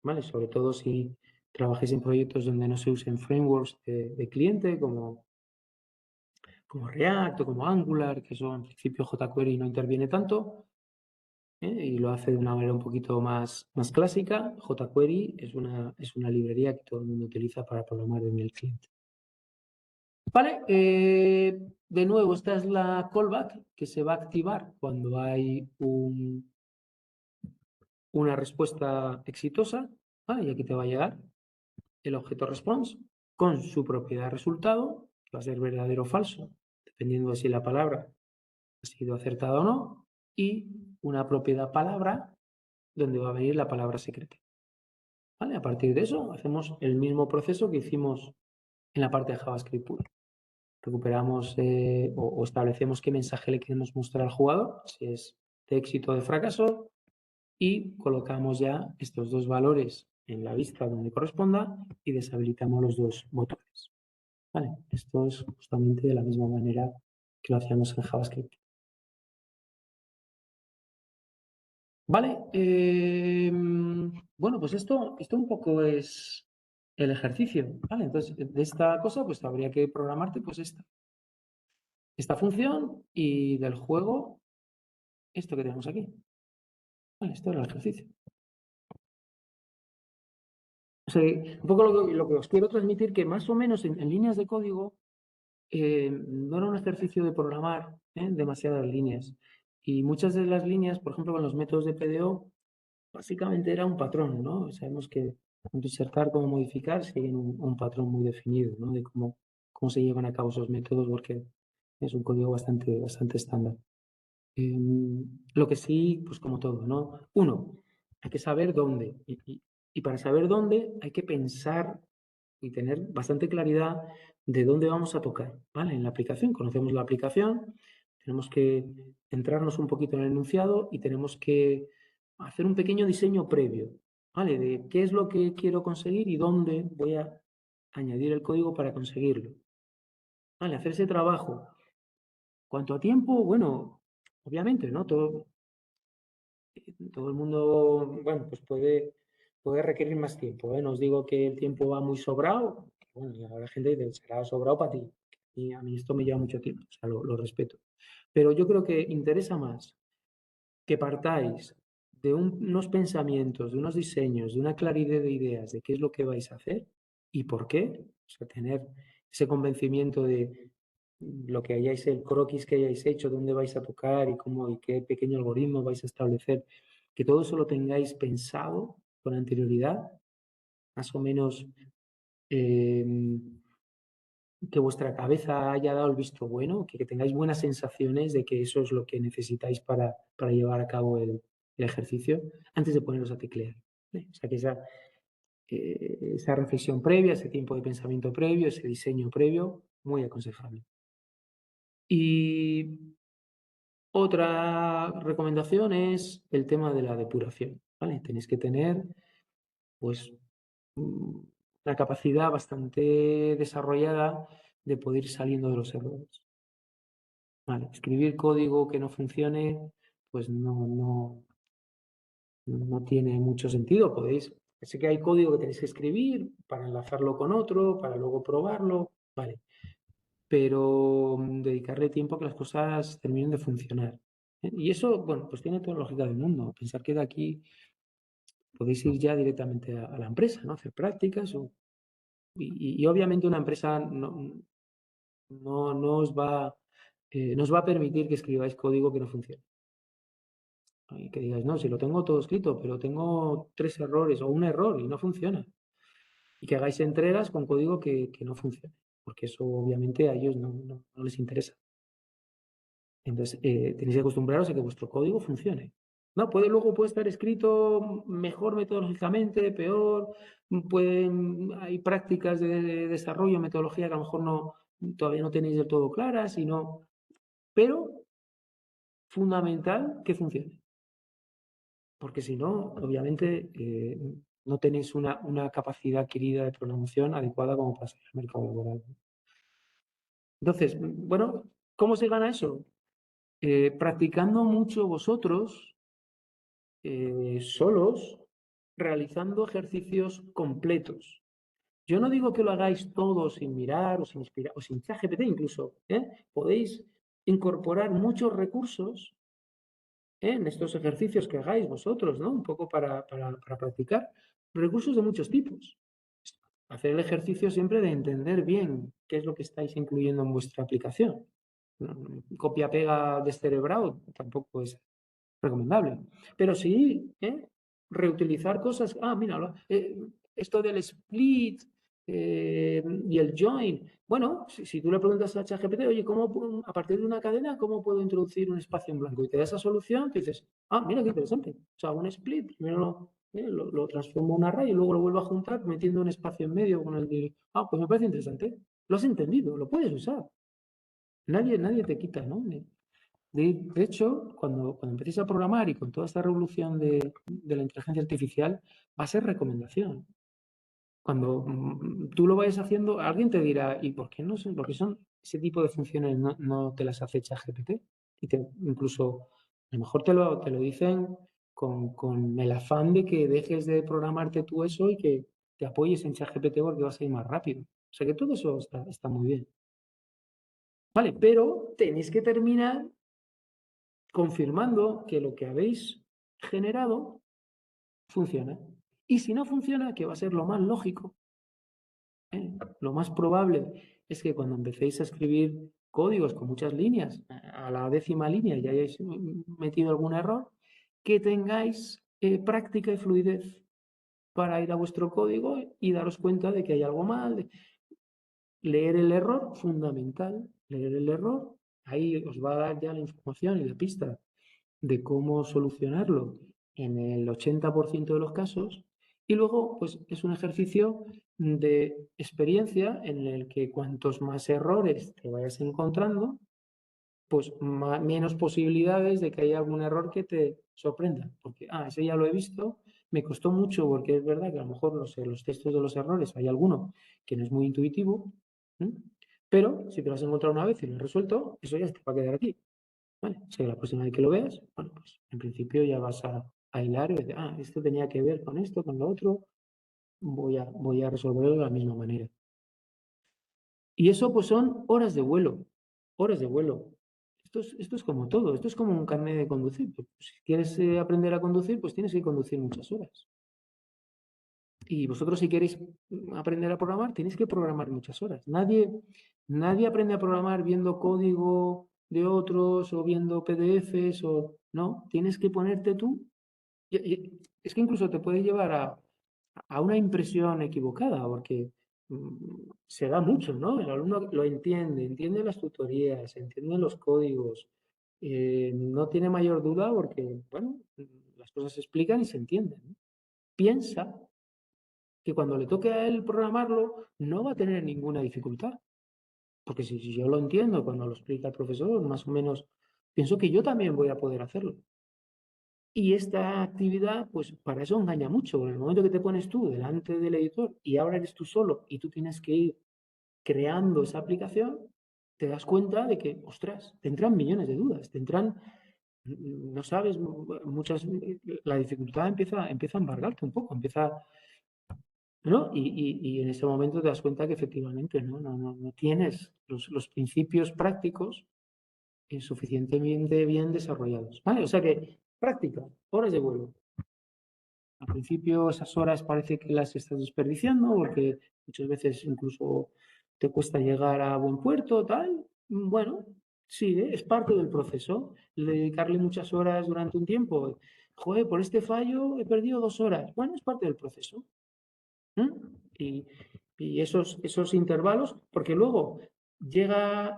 ¿vale? Sobre todo si trabajáis en proyectos donde no se usen frameworks de cliente como React o como Angular, que son en principio jQuery no interviene tanto, y lo hace de una manera un poquito más clásica. jQuery es una librería que todo el mundo utiliza para programar en el cliente. Vale, de nuevo, esta es la callback que se va a activar cuando hay una respuesta exitosa. Y aquí te va a llegar el objeto response con su propiedad resultado, que va a ser verdadero o falso, dependiendo de si la palabra ha sido acertada o no, y una propiedad palabra donde va a venir la palabra secreta. ¿Vale? A partir de eso hacemos el mismo proceso que hicimos en la parte de JavaScript pura. Recuperamos o establecemos qué mensaje le queremos mostrar al jugador, si es de éxito o de fracaso, y colocamos ya estos dos valores en la vista donde corresponda y deshabilitamos los dos botones. ¿Vale? Esto es justamente de la misma manera que lo hacíamos en JavaScript. Vale, bueno, pues esto un poco es el ejercicio, ¿vale? Entonces, de esta cosa, pues habría que programarte pues esta función y del juego, esto que tenemos aquí. Vale, esto era el ejercicio. O sea, un poco lo que os quiero transmitir, que más o menos en líneas de código no era un ejercicio de programar demasiadas líneas. Y muchas de las líneas, por ejemplo, con los métodos de PDO, básicamente era un patrón, ¿no? Sabemos que tanto insertar como modificar siguen un patrón muy definido, ¿no? De cómo se llevan a cabo esos métodos, porque es un código bastante estándar. Lo que sí, pues como todo, ¿no? Uno, hay que saber dónde. Y para saber dónde hay que pensar y tener bastante claridad de dónde vamos a tocar, ¿vale? En la aplicación, conocemos la aplicación, tenemos que centrarnos un poquito en el enunciado y tenemos que hacer un pequeño diseño previo, ¿vale? De qué es lo que quiero conseguir y dónde voy a añadir el código para conseguirlo. ¿Vale? Hacer ese trabajo. ¿Cuánto a tiempo? Bueno, obviamente, ¿no? Todo el mundo, bueno, pues puede requerir más tiempo, ¿eh? No os digo que el tiempo va muy sobrado, bueno, y ahora la gente dice, será sobrado para ti. Y a mí esto me lleva mucho tiempo, o sea, lo respeto. Pero yo creo que interesa más que partáis de unos pensamientos, de unos diseños, de una claridad de ideas de qué es lo que vais a hacer y por qué. O sea, tener ese convencimiento de lo que hayáis, el croquis que hayáis hecho, dónde vais a tocar y cómo y qué pequeño algoritmo vais a establecer, que todo eso lo tengáis pensado con anterioridad, más o menos que vuestra cabeza haya dado el visto bueno, que tengáis buenas sensaciones de que eso es lo que necesitáis para llevar a cabo el ejercicio antes de poneros a teclear. ¿Vale? O sea, que esa reflexión previa, ese tiempo de pensamiento previo, ese diseño previo, muy aconsejable. Y otra recomendación es el tema de la depuración. ¿Vale? Tenéis que tener pues una capacidad bastante desarrollada de poder ir saliendo de los errores. Vale, escribir código que no funcione, pues no tiene mucho sentido. Sé que hay código que tenéis que escribir para enlazarlo con otro, para luego probarlo, vale. Pero dedicarle tiempo a que las cosas terminen de funcionar. Y eso, bueno, pues tiene toda la lógica del mundo. Pensar que de aquí podéis ir ya directamente a la empresa, ¿no? Hacer prácticas. Y obviamente una empresa no os va a permitir que escribáis código que no funcione. Y que digáis, no, si lo tengo todo escrito, pero tengo 3 errores o un error y no funciona. Y que hagáis entregas con código que no funcione, porque eso obviamente a ellos no les interesa. Entonces, tenéis que acostumbraros a que vuestro código funcione. No, luego puede estar escrito mejor metodológicamente, peor, hay prácticas de desarrollo, metodología que a lo mejor todavía no tenéis del todo claras, pero fundamental que funcione. Porque si no, obviamente, no tenéis una capacidad adquirida de programación adecuada como para salir al mercado laboral. Entonces, bueno, ¿cómo se gana eso? Practicando mucho vosotros, solos, realizando ejercicios completos. Yo no digo que lo hagáis todo sin mirar o sin inspirar, o sin ChatGPT incluso. Podéis incorporar muchos recursos en estos ejercicios que hagáis vosotros, ¿no? Un poco para practicar. Recursos de muchos tipos. Hacer el ejercicio siempre de entender bien qué es lo que estáis incluyendo en vuestra aplicación. Copia-pega descerebrado tampoco es recomendable. Pero sí, reutilizar cosas. Mira, esto del split y el join. Bueno, si tú le preguntas a ChatGPT, oye, a partir de una cadena, ¿cómo puedo introducir un espacio en blanco? Y te da esa solución, tú dices, mira qué interesante. O sea, un split, primero lo transformo en un array y luego lo vuelvo a juntar metiendo un espacio en medio con el de, pues me parece interesante. Lo has entendido, lo puedes usar. Nadie te quita, ¿no? De hecho, cuando empecéis a programar y con toda esta revolución de la inteligencia artificial, va a ser recomendación. Cuando tú lo vayas haciendo, alguien te dirá, ¿y por qué no son? Porque son ese tipo de funciones no te las hace ChatGPT. Y incluso, a lo mejor te lo dicen con el afán de que dejes de programarte tú eso y que te apoyes en ChatGPT porque vas a ir más rápido. O sea que todo eso está muy bien. Vale, pero tenéis que terminar confirmando que lo que habéis generado funciona. Y si no funciona, que va a ser lo más lógico, lo más probable es que cuando empecéis a escribir códigos con muchas líneas, a la 10ª línea ya hayáis metido algún error, que tengáis práctica y fluidez para ir a vuestro código y daros cuenta de que hay algo mal. Leer el error, fundamental, leer el error, ahí os va a dar ya la información y la pista de cómo solucionarlo en el 80% de los casos. Y luego, pues es un ejercicio de experiencia en el que cuantos más errores te vayas encontrando, pues menos posibilidades de que haya algún error que te sorprenda. Porque, ese ya lo he visto, me costó mucho porque es verdad que a lo mejor los textos de los errores hay alguno que no es muy intuitivo, pero si te lo has encontrado una vez y lo has resuelto, eso ya te va a quedar aquí. ¿Vale? O sea, la próxima vez que lo veas, bueno, pues en principio ya vas a hilar y decir, esto tenía que ver con esto, con lo otro, voy a resolverlo de la misma manera. Y eso pues son horas de vuelo, horas de vuelo. Esto es como todo, esto es como un carnet de conducir. Pues, si quieres aprender a conducir, pues tienes que conducir muchas horas. Y vosotros si queréis aprender a programar, tenéis que programar muchas horas. Nadie aprende a programar viendo código de otros o viendo PDFs o no, tienes que ponerte tú. Es que incluso te puede llevar a una impresión equivocada, porque se da mucho, ¿no? El alumno lo entiende las tutorías, entiende los códigos, no tiene mayor duda porque, bueno, las cosas se explican y se entienden, ¿no? Piensa que cuando le toque a él programarlo, no va a tener ninguna dificultad. Porque si yo lo entiendo cuando lo explica el profesor, más o menos, pienso que yo también voy a poder hacerlo. Y esta actividad, pues para eso engaña mucho. En el momento que te pones tú delante del editor y ahora eres tú solo y tú tienes que ir creando esa aplicación, te das cuenta de que, ostras, te entran millones de dudas, no sabes, la dificultad empieza a embargarte un poco, ¿no? Y en ese momento te das cuenta que efectivamente no tienes los principios prácticos suficientemente bien desarrollados. ¿Vale? O sea que práctica, horas de vuelo. Al principio esas horas parece que las estás desperdiciando porque muchas veces incluso te cuesta llegar a buen puerto, tal. Bueno, sí, es parte del proceso. Dedicarle muchas horas durante un tiempo. Joder, por este fallo he perdido 2 horas. Bueno, es parte del proceso. Y esos intervalos, porque luego llega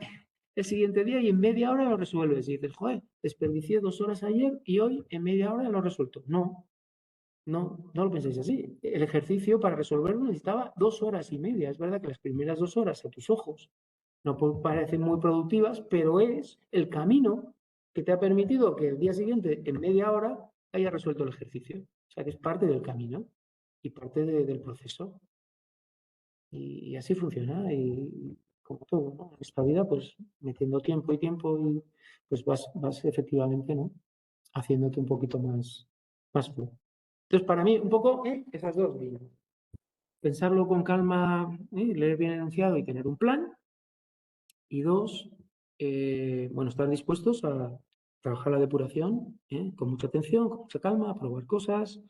el siguiente día y en media hora lo resuelves. Y dices, joder, desperdicié 2 horas ayer y hoy en media hora lo he resuelto. No, no lo penséis así. El ejercicio para resolverlo necesitaba 2 horas y media. Es verdad que las primeras 2 horas a tus ojos no parecen muy productivas, pero es el camino que te ha permitido que el día siguiente, en media hora, hayas resuelto el ejercicio. O sea, que es parte del camino y parte del proceso. Y así funciona. Y como todo, ¿no? En esta vida, pues metiendo tiempo y pues vas efectivamente, ¿no? Haciéndote un poquito más pro. Entonces, para mí, un poco esas dos líneas. Pensarlo con calma, leer bien enunciado y tener un plan. Y dos, bueno, estar dispuestos a trabajar la depuración con mucha atención, con mucha calma, a probar cosas.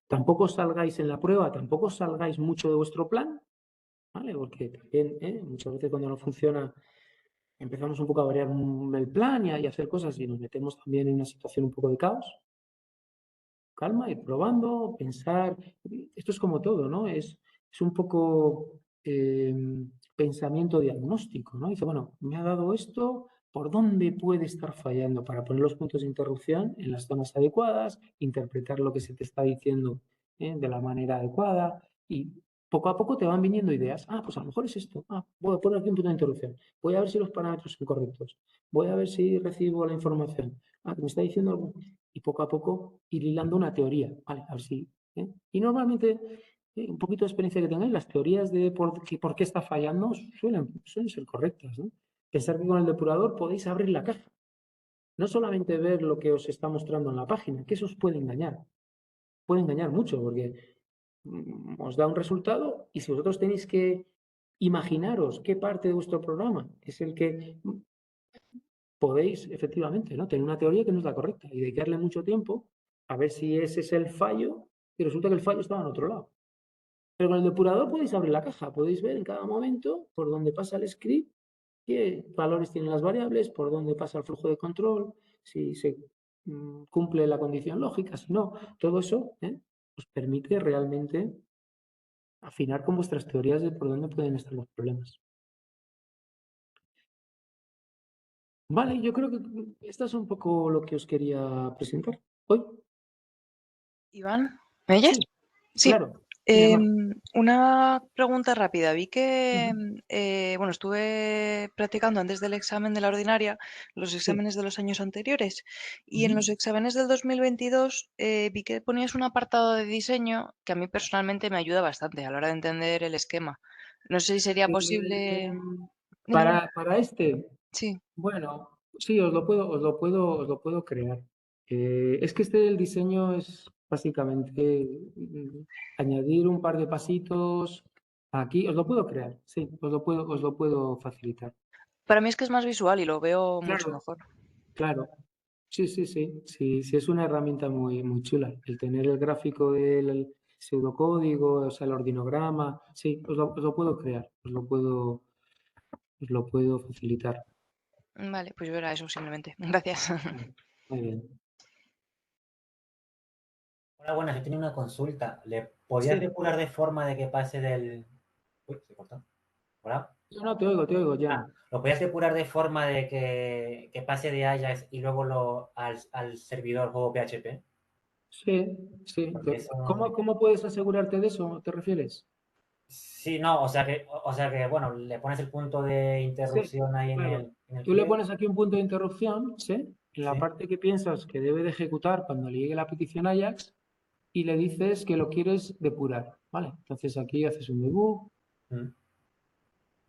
Tampoco salgáis en la prueba, tampoco salgáis mucho de vuestro plan, ¿vale? Porque también muchas veces cuando no funciona empezamos un poco a variar el plan y a hacer cosas y nos metemos también en una situación un poco de caos. Calma, ir probando, pensar. Esto es como todo, ¿no? Es un poco pensamiento diagnóstico, ¿no? Dice, bueno, me ha dado esto, ¿por dónde puede estar fallando? Para poner los puntos de interrupción en las zonas adecuadas, interpretar lo que se te está diciendo de la manera adecuada y poco a poco te van viniendo ideas. Ah, pues a lo mejor es esto. Ah, voy a poner aquí un punto de interrupción. Voy a ver si los parámetros son correctos. Voy a ver si recibo la información. Ah, que me está diciendo algo. Y poco a poco ir hilando una teoría. Vale, a ver si. Y normalmente, un poquito de experiencia que tengáis, las teorías de por qué está fallando suelen ser correctas, ¿no? Pensar que con el depurador podéis abrir la caja. No solamente ver lo que os está mostrando en la página, que eso os puede engañar. Puede engañar mucho porque os da un resultado y si vosotros tenéis que imaginaros qué parte de vuestro programa es el que podéis efectivamente, ¿no? Tener una teoría que no es la correcta y dedicarle mucho tiempo a ver si ese es el fallo y resulta que el fallo estaba en otro lado. Pero con el depurador podéis abrir la caja, podéis ver en cada momento por dónde pasa el script, qué valores tienen las variables, por dónde pasa el flujo de control, si se cumple la condición lógica, si no, todo eso os permite realmente afinar con vuestras teorías de por dónde pueden estar los problemas. Vale, yo creo que esto es un poco lo que os quería presentar hoy. Iván, ¿me oyes? Sí, Sí. claro. Una pregunta rápida. Vi que, bueno, estuve practicando antes del examen de la ordinaria los exámenes de los años anteriores y en los exámenes del 2022 vi que ponías un apartado de diseño que a mí personalmente me ayuda bastante a la hora de entender el esquema. No sé si sería posible. Dime. Para este, Sí. bueno, sí, os lo puedo crear. Es que el diseño es básicamente añadir un par de pasitos aquí. Os lo puedo crear, sí, os lo puedo facilitar. Para mí es que es más visual y lo veo mucho Claro, mejor. claro. Sí, es una herramienta muy chula. El tener el gráfico del pseudocódigo, o sea, el ordinograma, sí, os lo puedo crear, os lo puedo facilitar. Vale, pues yo era eso simplemente. Gracias. Muy bien. Hola, buenas, yo tenía una consulta. ¿Le podías Sí. depurar de forma de que pase del... Uy, se cortó. ¿Hola? No, te oigo, ya. ¿Lo podías depurar de forma de que pase de Ajax y luego al servidor juego PHP? Sí. Porque eso... ¿Cómo puedes asegurarte de eso? ¿Te refieres? Sí, no, o sea que, bueno, le pones el punto de interrupción ahí Claro. en el Tú le cliente. pones aquí un punto de interrupción, ¿sí? En la Sí. parte que piensas que debe de ejecutar cuando le llegue la petición Ajax y le dices que lo quieres depurar, ¿vale? Entonces aquí haces un debug,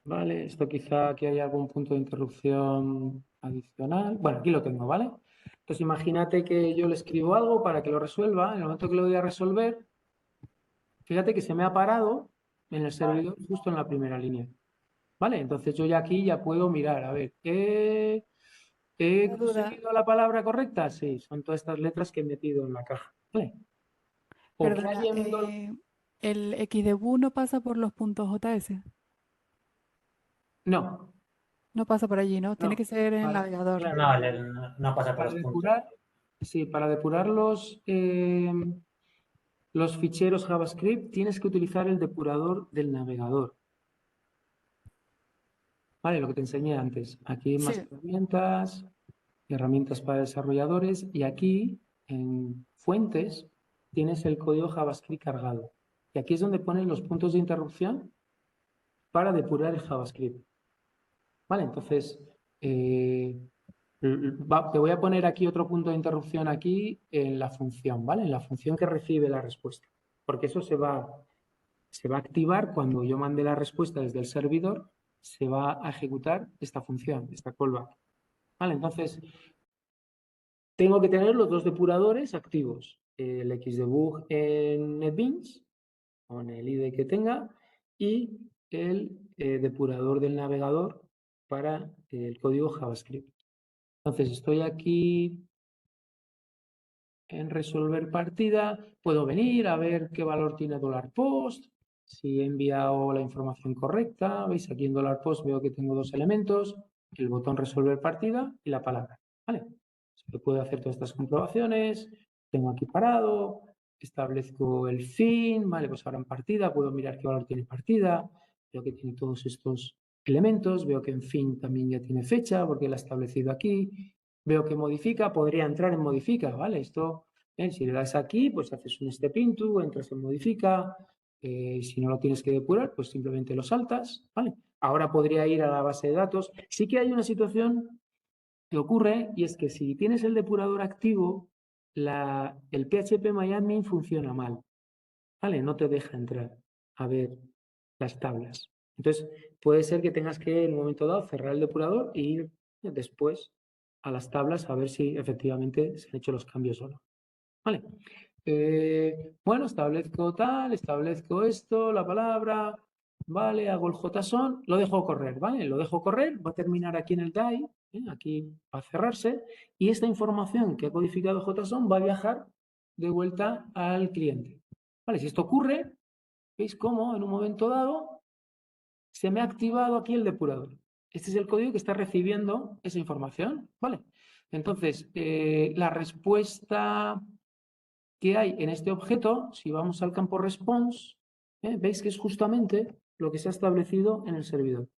¿vale? Esto quizá aquí hay algún punto de interrupción adicional. Bueno, aquí lo tengo, ¿vale? Entonces imagínate que yo le escribo algo para que lo resuelva. En el momento que lo voy a resolver, fíjate que se me ha parado en el servidor justo en la primera línea. ¿Vale? Entonces yo ya aquí ya puedo mirar, a ver, ¿he conseguido la palabra correcta? Sí, son todas estas letras que he metido en la caja. ¿Vale? ¿O que Perdona, alguien el XDebug no pasa por los puntos JS. No, No pasa por allí, ¿no? Tiene no. que ser en el navegador. Claro, No pasa por para los puntos. depurar, sí, para depurar los ficheros JavaScript tienes que utilizar el depurador del navegador. Vale, lo que te enseñé antes. Aquí hay más Sí. herramientas para desarrolladores, y aquí en fuentes tienes el código JavaScript cargado. Y aquí es donde pones los puntos de interrupción para depurar el JavaScript. Vale, entonces te voy a poner aquí otro punto de interrupción aquí en la función, ¿vale? En la función que recibe la respuesta. Porque eso se va a activar cuando yo mande la respuesta desde el servidor, se va a ejecutar esta función, esta callback. Vale, entonces tengo que tener los dos depuradores activos, el Xdebug en NetBeans, con el IDE que tenga, y el depurador del navegador para el código JavaScript. Entonces estoy aquí en resolver partida, puedo venir a ver qué valor tiene $post, si he enviado la información correcta. Veis aquí en $post veo que tengo dos elementos, el botón resolver partida y la palabra. ¿Vale? Se puedo hacer todas estas comprobaciones, tengo aquí parado, establezco el fin, ¿vale? Pues ahora en partida puedo mirar qué valor tiene partida, veo que tiene todos estos elementos, veo que en fin también ya tiene fecha porque la he establecido aquí, veo que modifica, podría entrar en modifica, ¿vale? Esto, si le das aquí, pues haces un step into, entras en modifica, si no lo tienes que depurar, pues simplemente lo saltas, ¿vale? Ahora podría ir a la base de datos. Sí que hay una situación que ocurre, y es que si tienes el depurador activo, el PHP-MyAdmin funciona mal, ¿vale? No te deja entrar a ver las tablas. Entonces, puede ser que tengas que en un momento dado cerrar el depurador e ir después a las tablas a ver si efectivamente se han hecho los cambios o no. ¿Vale? Bueno, establezco esto, la palabra, vale, hago el JSON, lo dejo correr, ¿vale? Lo dejo correr, va a terminar aquí en el DAI, aquí va a cerrarse, y esta información que ha codificado JSON va a viajar de vuelta al cliente. ¿Vale? Si esto ocurre, ¿veis cómo en un momento dado se me ha activado aquí el depurador? Este es el código que está recibiendo esa información, ¿vale? Entonces, la respuesta que hay en este objeto, si vamos al campo response, veis que es justamente lo que se ha establecido en el servidor.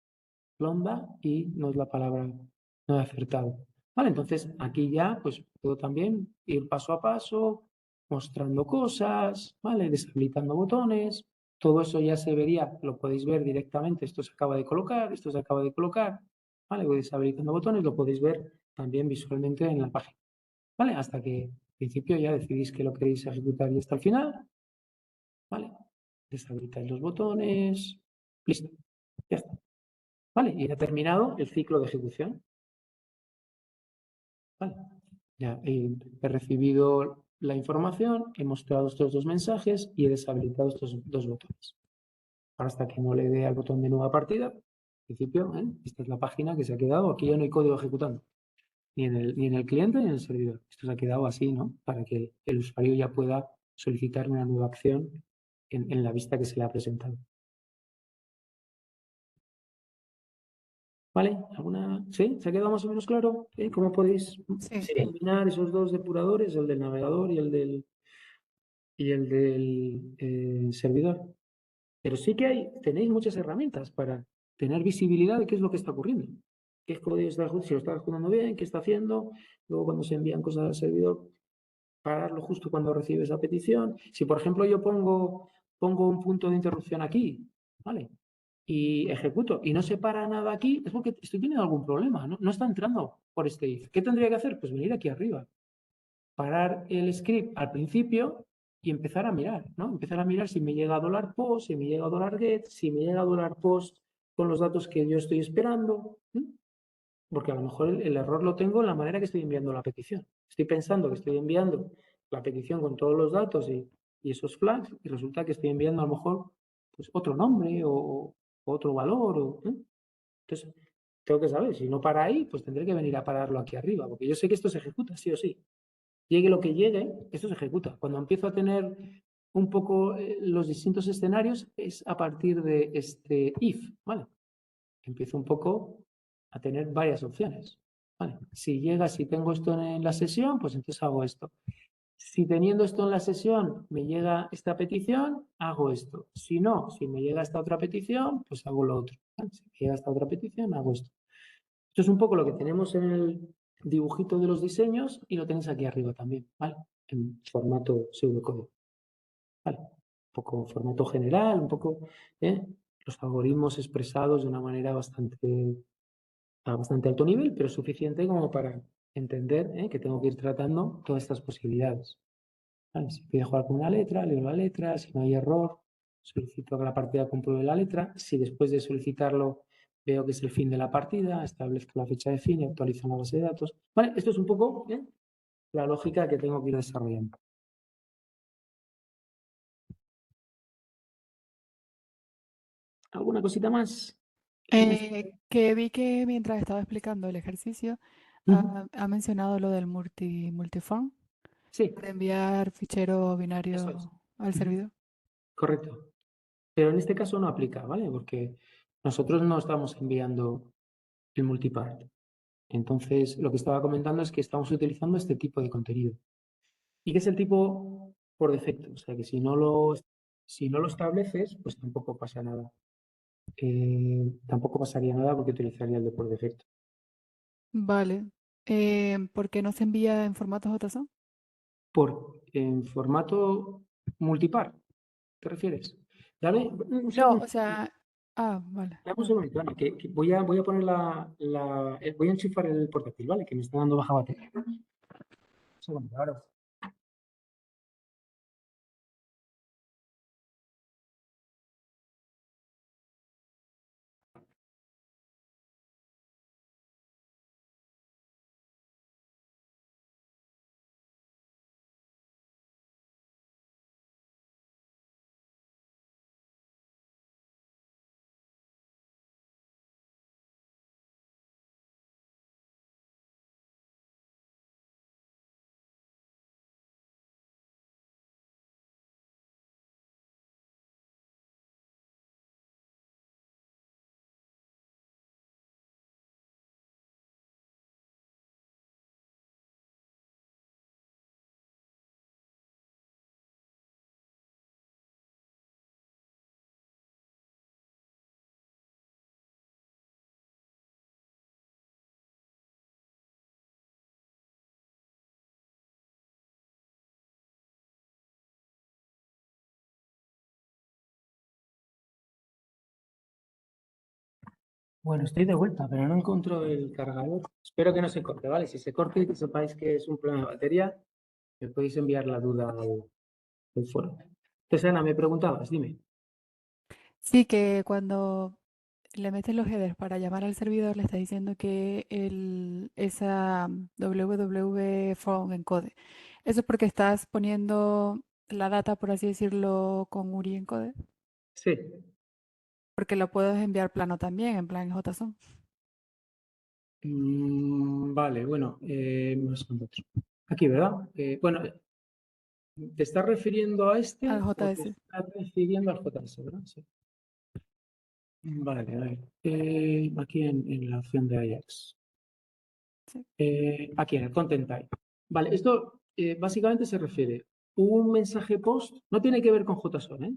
Lambda, y no es la palabra, no he acertado. Vale, entonces aquí ya pues puedo también ir paso a paso, mostrando cosas, ¿vale? Deshabilitando botones. Todo eso ya se vería, lo podéis ver directamente. Esto se acaba de colocar, esto se acaba de colocar. ¿Vale? Voy deshabilitando botones, lo podéis ver también visualmente en la página. ¿Vale? Hasta que al principio ya decidís que lo queréis ejecutar y hasta el final. ¿Vale? Deshabilitáis los botones. Listo. Ya está. ¿Vale? Y ha terminado el ciclo de ejecución. ¿Vale? Ya he recibido la información, he mostrado estos dos mensajes y he deshabilitado estos dos botones. Ahora, hasta que no le dé al botón de nueva partida, al principio, esta es la página que se ha quedado. Aquí ya no hay código ejecutando, ni en el cliente ni en el servidor. Esto se ha quedado así, ¿no? Para que el usuario ya pueda solicitar una nueva acción en la vista que se le ha presentado. ¿Vale? ¿Alguna? ¿Sí? ¿Se ha quedado más o menos claro? ¿Cómo podéis Sí. combinar esos dos depuradores, el del navegador y el del servidor? Pero sí que tenéis muchas herramientas para tener visibilidad de qué es lo que está ocurriendo. ¿Qué código está, si lo está ejecutando bien, qué está haciendo? Luego, cuando se envían cosas al servidor, pararlo justo cuando recibe esa petición. Si, por ejemplo, yo pongo un punto de interrupción aquí, ¿vale? Y ejecuto y no se para nada aquí, es porque estoy teniendo algún problema, no está entrando por este if. ¿Qué tendría que hacer? Pues venir aquí arriba, parar el script al principio y empezar a mirar, ¿no? Empezar a mirar si me llega $post, si me llega $get, si me llega $post con los datos que yo estoy esperando, porque a lo mejor el error lo tengo en la manera que estoy enviando la petición. Estoy pensando que estoy enviando la petición con todos los datos y esos flags, y resulta que estoy enviando a lo mejor pues, otro nombre o otro valor. Entonces, tengo que saber, si no para ahí, pues tendré que venir a pararlo aquí arriba, porque yo sé que esto se ejecuta, sí o sí. Llegue lo que llegue, esto se ejecuta. Cuando empiezo a tener un poco los distintos escenarios, es a partir de este if, ¿vale? Empiezo un poco a tener varias opciones. ¿Vale? Si tengo esto en la sesión, pues entonces hago esto. Si teniendo esto en la sesión me llega esta petición, hago esto. Si no, si me llega esta otra petición, pues hago lo otro. ¿Vale? Si me llega esta otra petición, hago esto. Esto es un poco lo que tenemos en el dibujito de los diseños y lo tenéis aquí arriba también, ¿vale? En formato pseudocódigo. ¿Vale? Un poco formato general, un poco los algoritmos expresados de una manera a bastante alto nivel, pero suficiente como para entender que tengo que ir tratando todas estas posibilidades. ¿Vale? Si pide jugar con una letra, leo la letra, si no hay error, solicito que la partida compruebe la letra. Si después de solicitarlo veo que es el fin de la partida, establezco la fecha de fin y actualizo la base de datos. ¿Vale? Esto es un poco la lógica que tengo que ir desarrollando. ¿Alguna cosita más? Que vi que mientras estaba explicando el ejercicio, ha mencionado lo del multiform, Sí, para enviar fichero eso binario es. al servidor. Correcto. Pero en este caso no aplica, ¿vale? Porque nosotros no estamos enviando el multipart. Entonces, lo que estaba comentando es que estamos utilizando este tipo de contenido. ¿Y qué es el tipo por defecto? O sea, que si no lo estableces, pues tampoco pasa nada. Tampoco pasaría nada porque utilizaría el de por defecto. Vale. ¿Por qué no se envía en formato JSON? En formato multipart, ¿te refieres? Dame un No, segundo. o sea, vale. Dame un segundito, Ana, que voy a poner voy a enchufar el portátil, ¿vale? Que me está dando baja batería. Un segundo, ahora. Bueno, estoy de vuelta, pero no encuentro el cargador. Espero que no se corte, ¿vale? Si se corte, que sepáis que es un problema de batería, me podéis enviar la duda al foro. Entonces, Ana, me preguntabas, dime. Sí, que cuando le metes los headers para llamar al servidor, le está diciendo que esa www from encode. Eso es porque estás poniendo la data, por así decirlo, con URI encode. Sí. Porque lo puedes enviar plano también, en plan JSON. Vale, bueno, vamos con otro. Aquí, ¿verdad? Bueno, ¿te estás refiriendo a este Al o te JS. estás refiriendo al JS, verdad? Sí. Vale, a ver. Aquí en la opción de Ajax. Sí. Aquí en el content type. Vale, esto básicamente se refiere un mensaje post, no tiene que ver con JSON, ¿eh?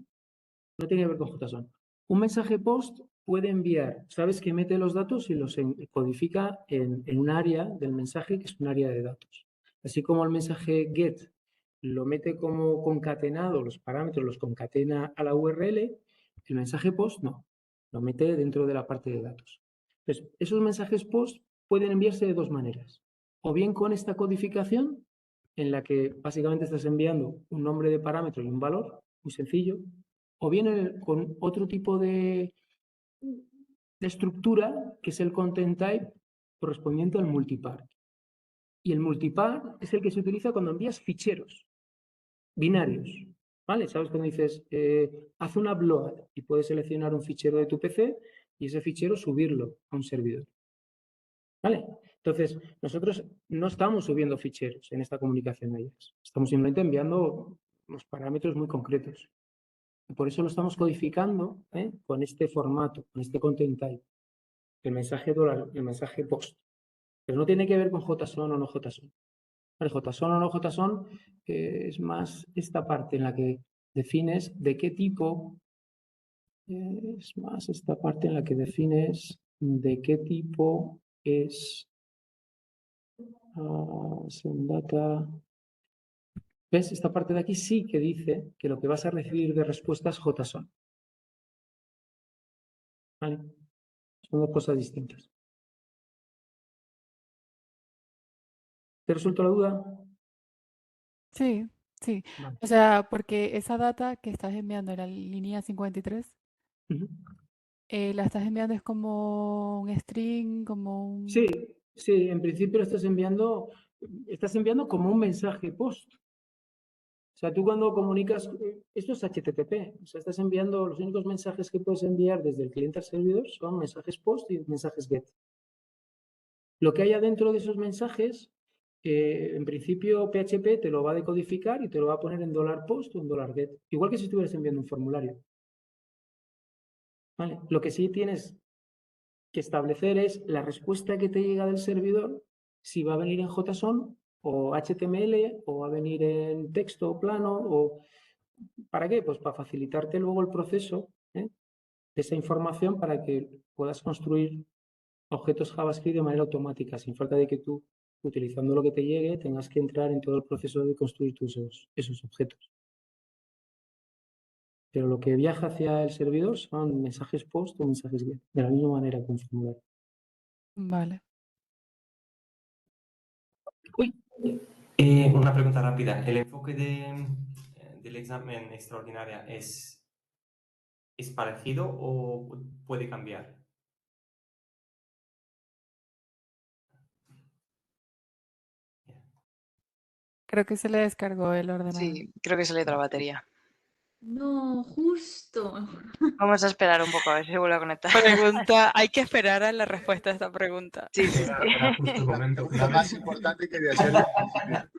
No tiene que ver con JSON. Un mensaje post puede enviar, sabes que mete los datos y los codifica en un área del mensaje que es un área de datos. Así como el mensaje get lo mete como concatenado, los parámetros los concatena a la URL, el mensaje post no, lo mete dentro de la parte de datos. Entonces, esos mensajes post pueden enviarse de dos maneras. O bien con esta codificación, en la que básicamente estás enviando un nombre de parámetro y un valor, muy sencillo, o bien con otro tipo de estructura, que es el content type correspondiente al multipart. Y el multipart es el que se utiliza cuando envías ficheros binarios. ¿Vale? ¿Sabes cuando dices, haz un upload y puedes seleccionar un fichero de tu PC y ese fichero subirlo a un servidor? ¿Vale? Entonces, nosotros no estamos subiendo ficheros en esta comunicación a ellas. Estamos simplemente enviando unos parámetros muy concretos. Y por eso lo estamos codificando con este formato, con este content type, el mensaje post. Pero no tiene que ver con JSON o no JSON. ¿Vale? JSON o no JSON es más esta parte en la que defines de qué tipo, es más esta parte en la que defines de qué tipo es send data. ¿Ves? Esta parte de aquí sí que dice que lo que vas a recibir de respuesta es JSON. ¿Vale? Son dos cosas distintas. ¿Te resuelto la duda? Sí, sí. Vale. O sea, porque esa data que estás enviando en la línea 53, Ujú. la estás enviando es como un string, como un... Sí, sí, en principio lo estás enviando como un mensaje post. O sea, tú cuando comunicas, esto es HTTP, o sea, estás enviando, los únicos mensajes que puedes enviar desde el cliente al servidor son mensajes post y mensajes get. Lo que hay adentro de esos mensajes, en principio PHP te lo va a decodificar y te lo va a poner en $post o en $get, igual que si estuvieras enviando un formulario. ¿Vale? Lo que sí tienes que establecer es la respuesta que te llega del servidor, si va a venir en JSON o HTML o va a venir en texto plano o ¿para qué? Pues para facilitarte luego el proceso de esa información para que puedas construir objetos JavaScript de manera automática, sin falta de que tú, utilizando lo que te llegue, tengas que entrar en todo el proceso de construir esos objetos. Pero lo que viaja hacia el servidor son mensajes post o mensajes get, de la misma manera que un formulario. Vale. Uy, Una pregunta rápida. ¿El enfoque del examen extraordinaria es parecido o puede cambiar? Creo que se le descargó el ordenador. Sí, creo que se le da la batería. No, justo. Vamos a esperar un poco a ver si se vuelve a conectar. Pregunta, hay que esperar a la respuesta a esta pregunta. Sí, sí. Era justo el momento. Lo más importante que voy a hacer al principio.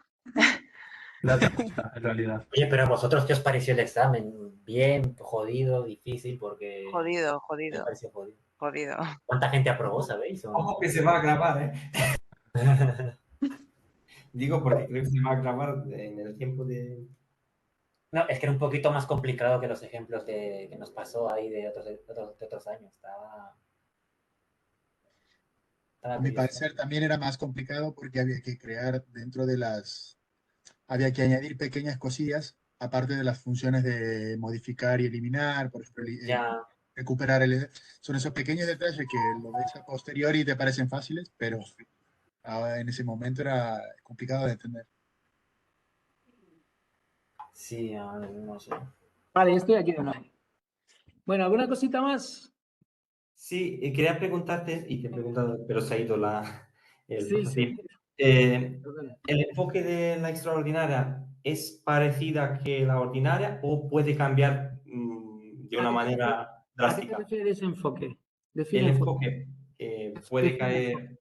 La pregunta, en realidad. Oye, pero a vosotros, ¿qué os pareció el examen? ¿Bien, jodido, difícil? Porque Jodido, me jodido, pareció jodido. jodido. ¿Cuánta gente aprobó, sabéis? ¿O no? Ojo que se va a grabar, ¿eh? Digo porque creo que se va a grabar en el tiempo de... No, es que era un poquito más complicado que los ejemplos que nos pasó ahí de otros años. A mi parecer también era más complicado porque había que crear dentro de había que añadir pequeñas cosillas, aparte de las funciones de modificar y eliminar, por ejemplo, Ya. recuperar son esos pequeños detalles que lo ves a posteriori y te parecen fáciles, pero en ese momento era complicado de entender. Sí, no sé. vale, estoy aquí de nuevo. Bueno, ¿alguna cosita más? Sí, quería preguntarte, y te he preguntado, pero se ha ido el Sí, prototip. sí. Perdona. ¿El enfoque de la extraordinaria es parecida que la ordinaria o puede cambiar de una manera ¿A qué te drástica? refieres enfoque? El Define enfoque puede Define caer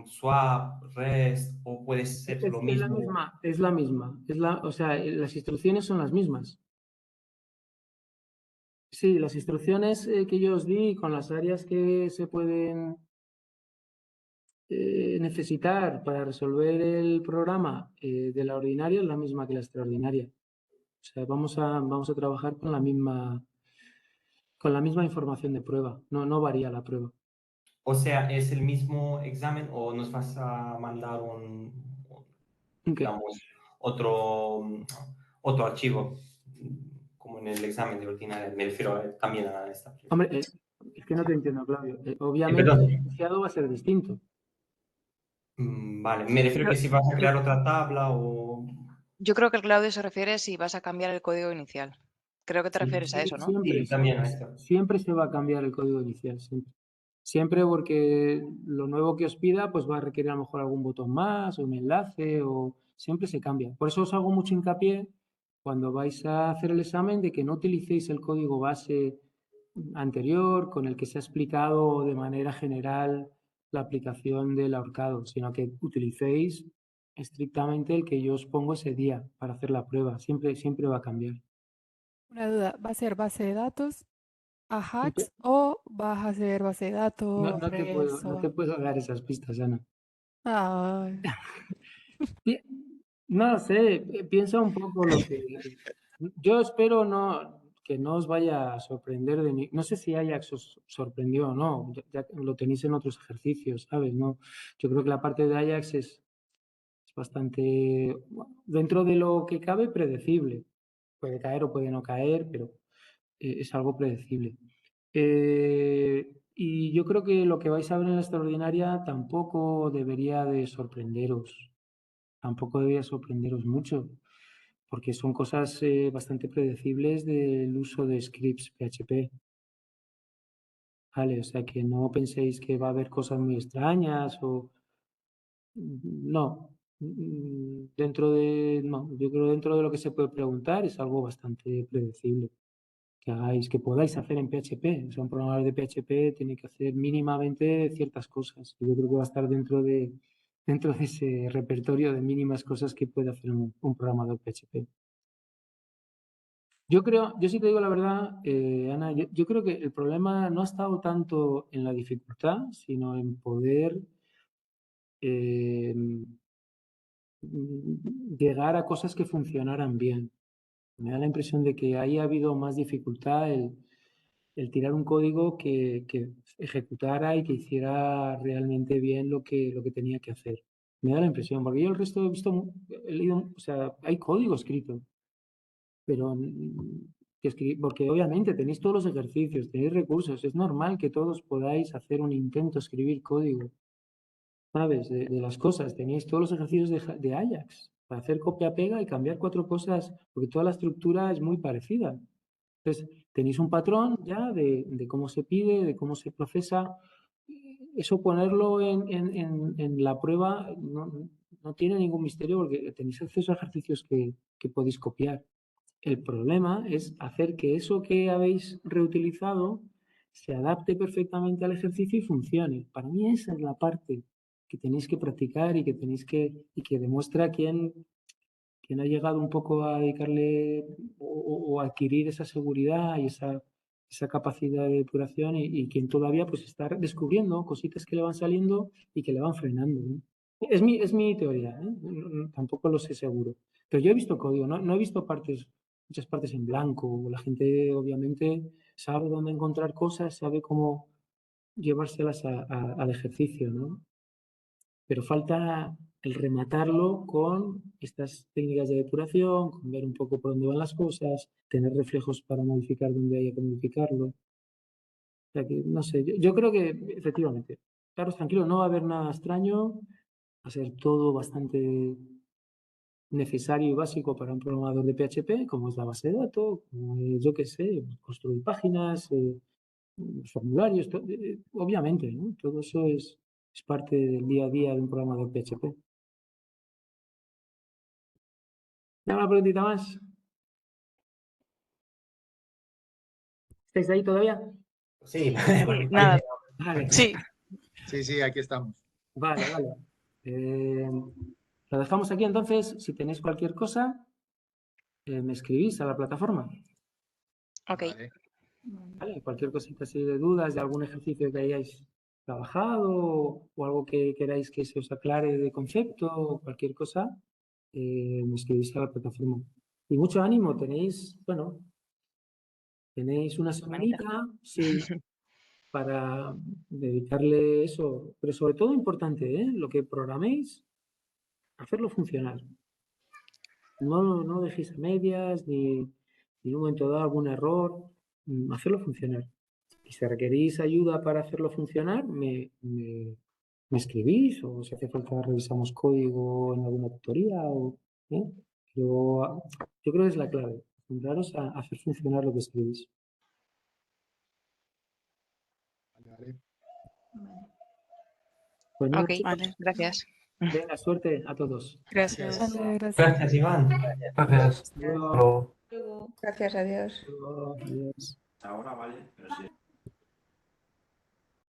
swap, rest o puede ser lo Es la mismo. misma, es la misma. O sea, las instrucciones son las mismas. Sí, las instrucciones que yo os di con las áreas que se pueden necesitar para resolver el programa de la ordinaria es la misma que la extraordinaria. O sea, vamos a trabajar con la misma información de prueba. No varía la prueba. O sea, ¿es el mismo examen o nos vas a mandar digamos, otro archivo, como en el examen de ordinaria? Me refiero también a esta. Hombre, es que no te entiendo, Claudio. Obviamente perdón. el enunciado va a ser distinto. Vale, me refiero que si vas a crear otra tabla o... Yo creo que el Claudio se refiere si vas a cambiar el código inicial. Creo que te refieres a eso, ¿no? Siempre, Sí, también a esto. siempre se va a cambiar el código inicial, siempre. Siempre porque lo nuevo que os pida pues va a requerir a lo mejor algún botón más o un enlace o siempre se cambia. Por eso os hago mucho hincapié cuando vais a hacer el examen de que no utilicéis el código base anterior con el que se ha explicado de manera general la aplicación del ahorcado, sino que utilicéis estrictamente el que yo os pongo ese día para hacer la prueba. Siempre va a cambiar. Una duda, ¿va a ser base de datos Ajax o vas a hacer base de datos No te REST puedo dar esas pistas, Ana. Ay, No sé, piensa un poco lo que... Yo espero que no os vaya a sorprender de mí. No sé si Ajax os sorprendió o no, ya lo tenéis en otros ejercicios, ¿sabes? No, yo creo que la parte de Ajax es bastante, dentro de lo que cabe, predecible. Puede caer o puede no caer, pero es algo predecible. Y yo creo que lo que vais a ver en la extraordinaria tampoco debería de sorprenderos. Tampoco debería sorprenderos mucho, porque son cosas bastante predecibles del uso de scripts PHP. Vale, o sea que no penséis que va a haber cosas muy extrañas o... No. No, yo creo dentro de lo que se puede preguntar es algo bastante predecible. Que podáis hacer en PHP. O sea, un programador de PHP tiene que hacer mínimamente ciertas cosas. Y yo creo que va a estar dentro de ese repertorio de mínimas cosas que puede hacer un programador PHP. Yo sí te digo la verdad, Ana, yo creo que el problema no ha estado tanto en la dificultad, sino en poder llegar a cosas que funcionaran bien. Me da la impresión de que ahí ha habido más dificultad el tirar un código que ejecutara y que hiciera realmente bien lo que tenía que hacer. Me da la impresión, porque yo el resto he leído, o sea, hay código escrito, pero porque obviamente tenéis todos los ejercicios, tenéis recursos, es normal que todos podáis hacer un intento, escribir código, ¿sabes? De las cosas, tenéis todos los ejercicios de Ajax para hacer copia-pega y cambiar 4 cosas, porque toda la estructura es muy parecida. Entonces, tenéis un patrón ya de cómo se pide, de cómo se procesa. Eso ponerlo en la prueba no tiene ningún misterio porque tenéis acceso a ejercicios que podéis copiar. El problema es hacer que eso que habéis reutilizado se adapte perfectamente al ejercicio y funcione. Para mí esa es la parte que tenéis que practicar y que demuestra quién ha llegado un poco a dedicarle o adquirir esa seguridad y esa capacidad de depuración y quien todavía pues está descubriendo cositas que le van saliendo y que le van frenando, ¿no? Es mi teoría, ¿eh? Tampoco lo sé seguro. Pero yo he visto código, no he visto muchas partes en blanco. La gente obviamente sabe dónde encontrar cosas, sabe cómo llevárselas al ejercicio, ¿no? Pero falta el rematarlo con estas técnicas de depuración, con ver un poco por dónde van las cosas, tener reflejos para modificar donde haya que modificarlo. O sea que, no sé, yo creo que efectivamente, claro, tranquilo, no va a haber nada extraño, va a ser todo bastante necesario y básico para un programador de PHP, como es la base de datos, como es, yo qué sé, construir páginas, formularios, obviamente, ¿no? Todo eso es parte del día a día de un programador PHP. ¿Una preguntita más? ¿Estáis ahí todavía? Sí, Nada. Vale. Sí. Sí, aquí estamos. Vale. Lo dejamos aquí entonces. Si tenéis cualquier cosa, me escribís a la plataforma. Ok. Vale. Cualquier cosita así de dudas, de algún ejercicio que hayáis trabajado o algo que queráis que se os aclare de concepto o cualquier cosa, me escribís a la plataforma. Y mucho ánimo, tenéis una semanita, sí, para dedicarle eso, pero sobre todo importante, lo que programéis, hacerlo funcionar. No dejéis a medias ni en un momento dado algún error, hacerlo funcionar. Y si requerís ayuda para hacerlo funcionar, me escribís o si hace falta revisamos código en alguna tutoría. Pero yo creo que es la clave, centraros a hacer funcionar lo que escribís. Vale. Pues nada, Ok, chicos, vale, gracias. venga, suerte a todos. Gracias. Vale, gracias. Gracias, Iván. Gracias. Hasta luego. Hasta luego. Gracias a Dios. Hasta luego. Adiós. Ahora vale, pero sí.